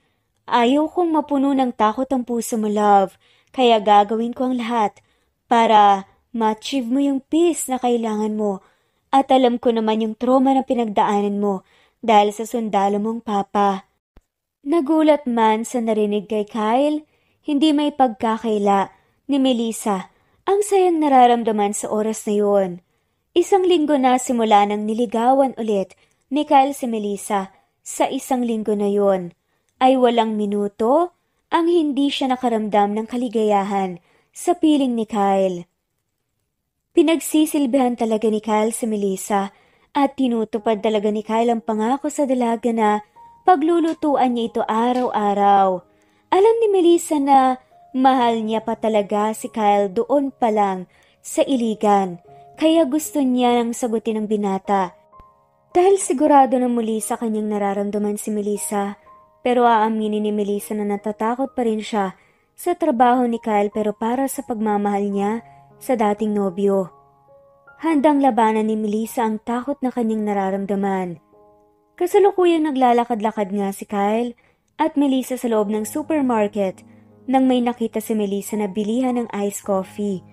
Ayaw kong mapuno ng takot ang puso mo, love. Kaya gagawin ko ang lahat para ma-achieve mo yung peace na kailangan mo. At alam ko naman yung trauma na pinagdaanan mo dahil sa sundalo mong papa. Nagulat man sa narinig kay Kyle, hindi may pagkakaila ni Melissa ang sayang nararamdaman sa oras na yun. Isang linggo na simula nang niligawan ulit ni Kyle si Melissa. Sa isang linggo na yun ay walang minuto ang hindi siya nakaramdam ng kaligayahan sa piling ni Kyle. Pinagsisilbihan talaga ni Kyle si Melissa at tinutupad talaga ni Kyle ang pangako sa dalaga na paglulutuan niya ito araw-araw. Alam ni Melissa na mahal niya pa talaga si Kyle doon pa lang sa Iligan, kaya gusto niya nang sagutin ang binata. Dahil sigurado na muli sa kanyang nararamdaman si Melissa, pero aaminin ni Melissa na natatakot pa rin siya sa trabaho ni Kyle pero para sa pagmamahal niya sa dating nobyo. Handang labanan ni Melissa ang takot na kanyang nararamdaman. Kasalukuyang naglalakad-lakad nga si Kyle at Melissa sa loob ng supermarket nang may nakita si Melissa na bilihan ng iced coffee.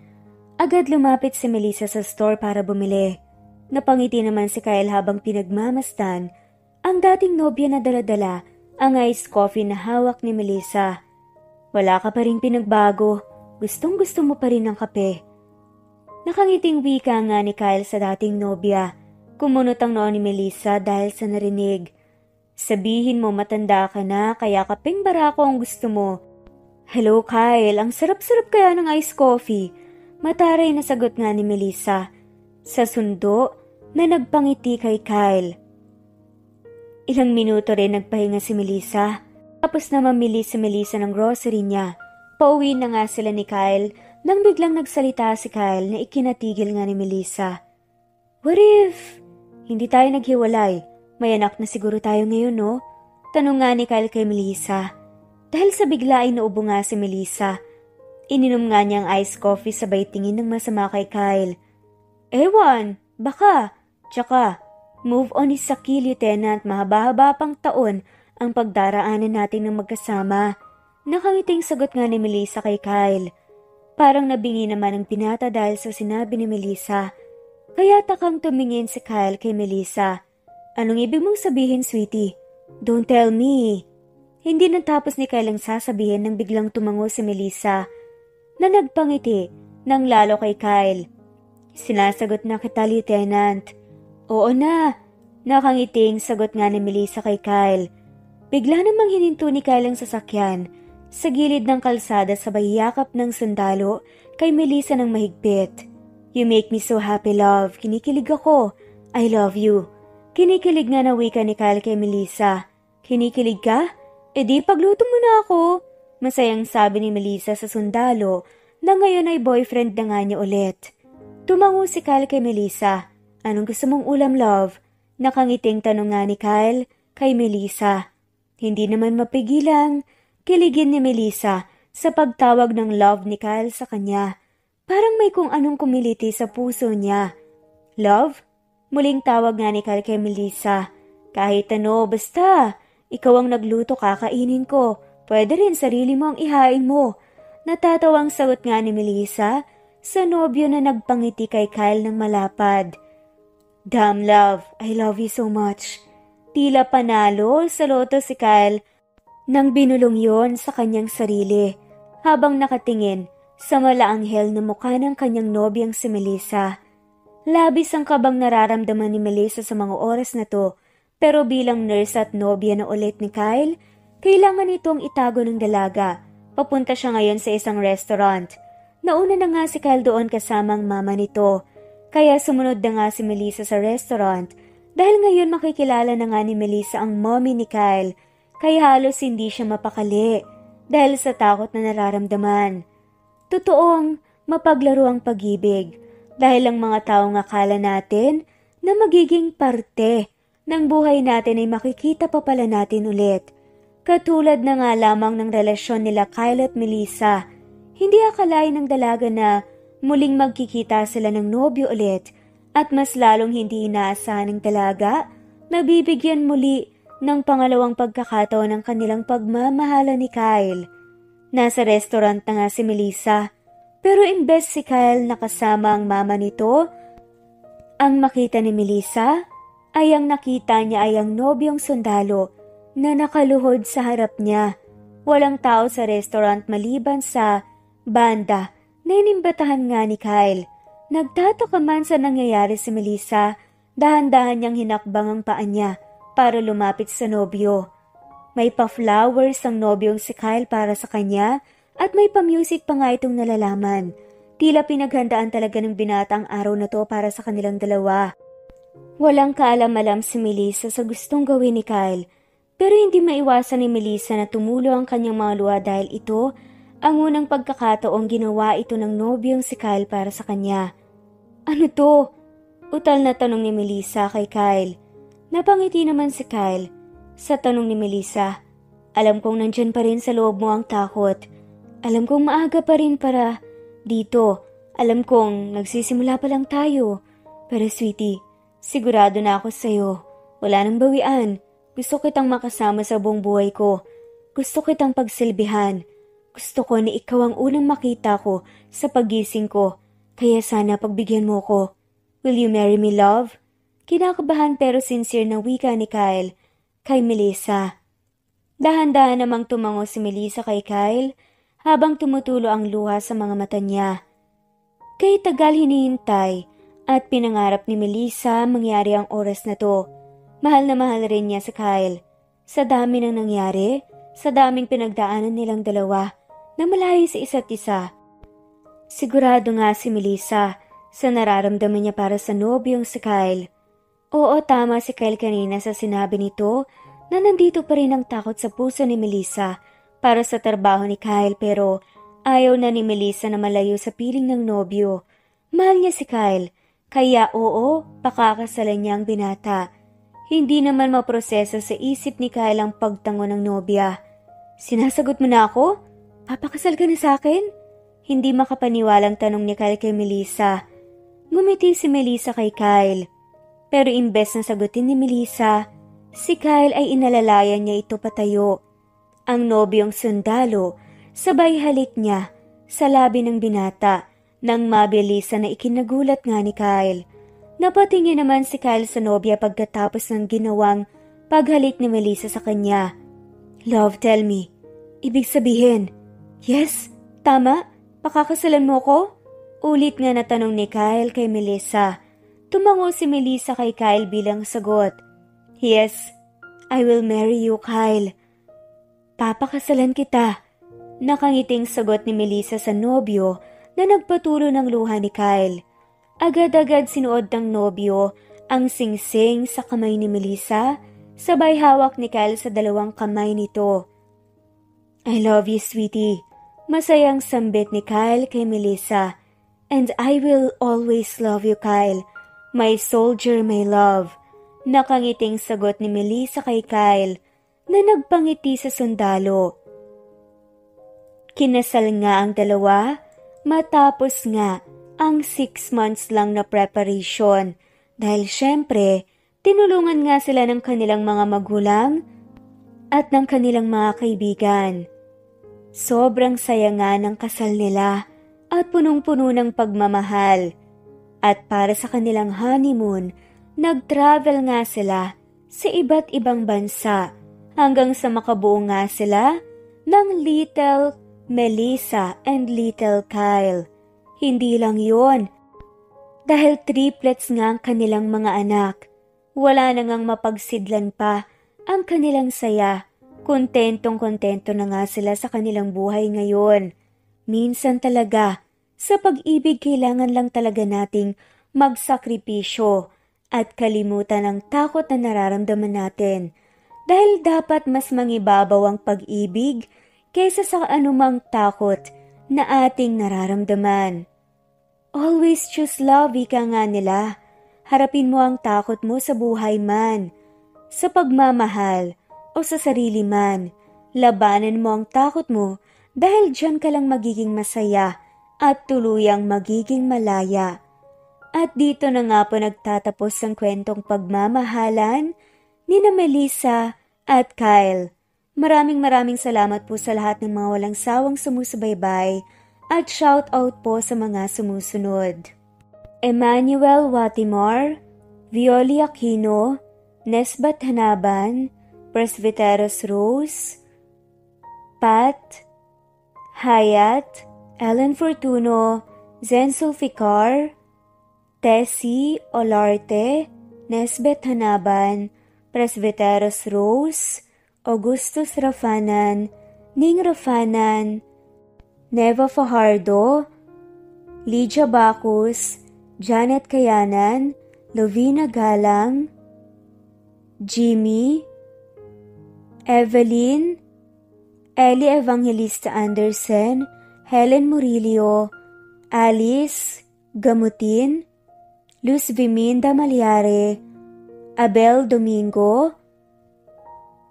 Agad lumapit si Melissa sa store para bumili. Napangiti naman si Kyle habang pinagmamasdan ang dating nobya na daladala ang iced coffee na hawak ni Melissa. Wala ka pa rin pinagbago. Gustong-gusto mo pa rin ng kape. Nakangiting wika nga ni Kyle sa dating nobya. Kumunot ang noo ni Melissa dahil sa narinig. Sabihin mo matanda ka na kaya kapeng barako ang gusto mo. Hello Kyle, ang sarap-sarap kaya ng iced coffee. Mataray na sagot nga ni Melissa. Sa sundo na nagpangiti kay Kyle. Ilang minuto rin nagpahinga si Melissa. Tapos na mamili si Melissa ng grocery niya. Pauwi na nga sila ni Kyle nang biglang nagsalita si Kyle na ikinatigil nga ni Melissa. What if hindi tayo naghiwalay? May anak na siguro tayo ngayon, no? Tanong nga ni Kyle kay Melissa. Dahil sa bigla ay naubo nga si Melissa. Ininom nga niya ang iced coffee sabay tingin ng masama kay Kyle. Ewan, baka. Tsaka, move on is Saki, Lieutenant. Mahaba-haba pang taon ang pagdaraanan natin ng magkasama. Nakangiting sagot nga ni Melissa kay Kyle. Parang nabingi naman ang pinata dahil sa sinabi ni Melissa. Kaya takang tumingin si Kyle kay Melissa. Anong ibig mong sabihin, sweetie? Don't tell me. Hindi natapos ni Kyle ang sasabihin nang biglang tumango si Melissa na nagpangiti nang lalo kay Kyle. Sinasagot na kita, Lieutenant. Oo na. Nakangiting sagot nga ni Melissa kay Kyle. Bigla namang hininto ni Kyle ang sasakyan sa gilid ng kalsada sabay yakap ng sundalo kay Melissa ng mahigpit. You make me so happy, love. Kinikilig ako. I love you. Kinikilig nga na wika ni Kyle kay Melissa. Kinikilig ka? E di pagluto mo na ako. Masayang sabi ni Melissa sa sundalo na ngayon ay boyfriend na nga niya ulit. Tumango si Kyle kay Melissa. Anong gusto mong ulam, love? Nakangiting tanong nga ni Kyle kay Melissa. Hindi naman mapigilang kiligin ni Melissa sa pagtawag ng love ni Kyle sa kanya. Parang may kung anong kumiliti sa puso niya. Love? Muling tawag nga ni Kyle kay Melissa. Kahit ano, basta. Ikaw ang nagluto, kakainin ko. Pwede rin sarili mo ang ihain mo. Natatawang sagot nga ni Melissa sa nobyo na nagpangiti kay Kyle ng malapad. Damn love, I love you so much. Tila panalo sa loto si Kyle nang binulong yon sa kanyang sarili habang nakatingin sa malaanghel na mukha ng kanyang nobyang si Melissa. Labis ang kabang nararamdaman ni Melissa sa mga oras na to, pero bilang nurse at nobya na ulit ni Kyle, kailangan itong itago ng dalaga Papunta siya ngayon sa isang restaurant. Nauna na nga si Kyle doon kasama ang mama nito. Kaya sumunod na nga si Melissa sa restaurant dahil ngayon makikilala na nga ni Melissa ang mommy ni Kyle. Kaya halos hindi siya mapakali dahil sa takot na nararamdaman. Totoong mapaglaro ang pag-ibig dahil ang mga taong akala natin na magiging parte ng buhay natin ay makikita pa pala natin ulit. Katulad na nga lamang ng relasyon nila Kyle at Melissa. Hindi akalain ng dalaga na muling magkikita sila ng nobyo ulit at mas lalong hindi inaasahan ng dalaga na bibigyan muli ng pangalawang pagkakataon ng kanilang pagmamahala ni Kyle. Nasa restaurant na nga si Melissa pero imbes si Kyle nakasama ang mama nito, ang makita ni Melissa ay ang nakita niya ay ang nobyong sundalo na nakaluhod sa harap niya. Walang tao sa restaurant maliban sa banda na inimbatahan nga ni Kyle. Nagtataka man sa nangyayari si Melissa, dahan-dahan niyang hinakbang ang paa niya para lumapit sa nobyo. May pa-flowers ang nobyong si Kyle para sa kanya at may pa-music pa nga itong nalalaman. Tila pinaghandaan talaga ng binata ang araw na to para sa kanilang dalawa. Walang kaalam-alam si Melissa sa gustong gawin ni Kyle. Pero hindi maiwasan ni Melissa na tumulo ang kanyang mga luha dahil ito ang unang pagkakataong ginawa ito ng nobyong si Kyle para sa kanya. Ano to? Utal na tanong ni Melissa kay Kyle. Napangiti naman si Kyle sa tanong ni Melissa. Alam kong nandyan pa rin sa loob mo ang takot. Alam kong maaga pa rin para dito. Alam kong nagsisimula pa lang tayo. Pero sweetie, sigurado na ako sa'yo. Wala nang bawian. Gusto kitang makasama sa buong buhay ko. Gusto kitang pagsilbihan. Gusto ko na ikaw ang unang makita ko sa pagising ko. Kaya sana pagbigyan mo ko. Will you marry me, love? Kinakabahan pero sincere na wika ni Kyle kay Melissa. Dahan-dahan namang tumango si Melissa kay Kyle habang tumutulo ang luha sa mga mata niya. Kay tagal hinihintay at pinangarap ni Melissa mangyari ang oras na to. Mahal na mahal rin niya si Kyle. Sa dami ng nangyari, sa daming pinagdaanan nilang dalawa na malayo sa isa't isa. Sigurado nga si Melissa sa nararamdaman niya para sa nobyong si Kyle. Oo, tama si Kyle kanina sa sinabi nito na nandito pa rin ang takot sa puso ni Melissa para sa trabaho ni Kyle pero ayaw na ni Melissa na malayo sa piling ng nobyo. Mahal niya si Kyle, kaya oo, pakakasalan niya ang binata. Hindi naman maproseso sa isip ni Kyle ang pagtango ng nobya. Sinasagot mo na ako? Papakasal ka na sa akin? Hindi makapaniwalang tanong ni Kyle kay Melissa. Ngumiti si Melissa kay Kyle. Pero imbes na sagutin ni Melissa, si Kyle ay inalalayan niya ito patayo. Ang nobyong sundalo, sabay halik niya sa labi ng binata nang mabilisa na ikinagulat nga ni Kyle. Napatingin naman si Kyle sa nobya pagkatapos ng ginawang paghalik ni Melissa sa kanya. Love, tell me. Ibig sabihin, yes, tama, pakakasalan mo ko? Ulit nga na tanong ni Kyle kay Melissa. Tumango si Melissa kay Kyle bilang sagot. Yes, I will marry you, Kyle. Papakasalan kita. Nakangiting sagot ni Melissa sa nobyo na nagpatulo ng luha ni Kyle. Agad-agad sinuod ng nobyo ang singsing sa kamay ni Melissa, sabay hawak ni Kyle sa dalawang kamay nito. I love you, sweetie. Masayang sambit ni Kyle kay Melissa. And I will always love you, Kyle. My soldier, my love. Nakangiting sagot ni Melissa kay Kyle na nagpangiti sa sundalo. Kinasal nga ang dalawa matapos nga ang 6 months lang na preparation dahil syempre tinulungan nga sila ng kanilang mga magulang at ng kanilang mga kaibigan. Sobrang saya nga ng kasal nila at punong-puno ng pagmamahal. At para sa kanilang honeymoon, nag-travel nga sila sa iba't ibang bansa hanggang sa makabuo nga sila ng Little Melissa and Little Kyle. Hindi lang yon. Dahil triplets nga ang kanilang mga anak, wala na ngang mapagsidlan pa ang kanilang saya Kontentong-kontento na nga sila sa kanilang buhay ngayon. Minsan talaga, sa pag-ibig kailangan lang talaga nating magsakripisyo at kalimutan ang takot na nararamdaman natin. Dahil dapat mas mangibabaw ang pag-ibig kaysa sa anumang takot na ating nararamdaman. Always choose love, ika nga nila. Harapin mo ang takot mo sa buhay man, sa pagmamahal o sa sarili man. Labanan mo ang takot mo dahil diyan ka lang magiging masaya at tuluyang magiging malaya. At dito na nga po nagtatapos ang kwentong pagmamahalan ni na Melissa at Kyle. Maraming salamat po sa lahat ng mga walang sawang sumusubaybay at shout out po sa mga sumusunod. Emmanuel Watimar, Violi Aquino, Nesbat Hanaban, Presbyteros Rose, Pat, Hayat, Ellen Fortuno, Zen Sulficar, Tessie Olarte, Nesbet Hanaban, Presbyteros Rose, Augustus Rafanan, Ning Rafanan, Neva Fajardo, Lydia Bacus, Janet Kayanan, Lovina Galang, Jimmy, Evelyn, Ellie Evangelista Anderson, Helen Murillo, Alice Gamutin, Luz Viminda Malyare, Abel Domingo,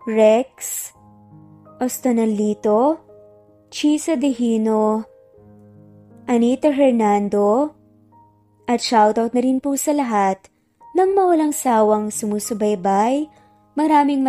Rex Ostanalito, Chisa Dehino, Anita Hernando, at shoutout na rin po sa lahat ng mawalang sawang sumusubaybay. Maraming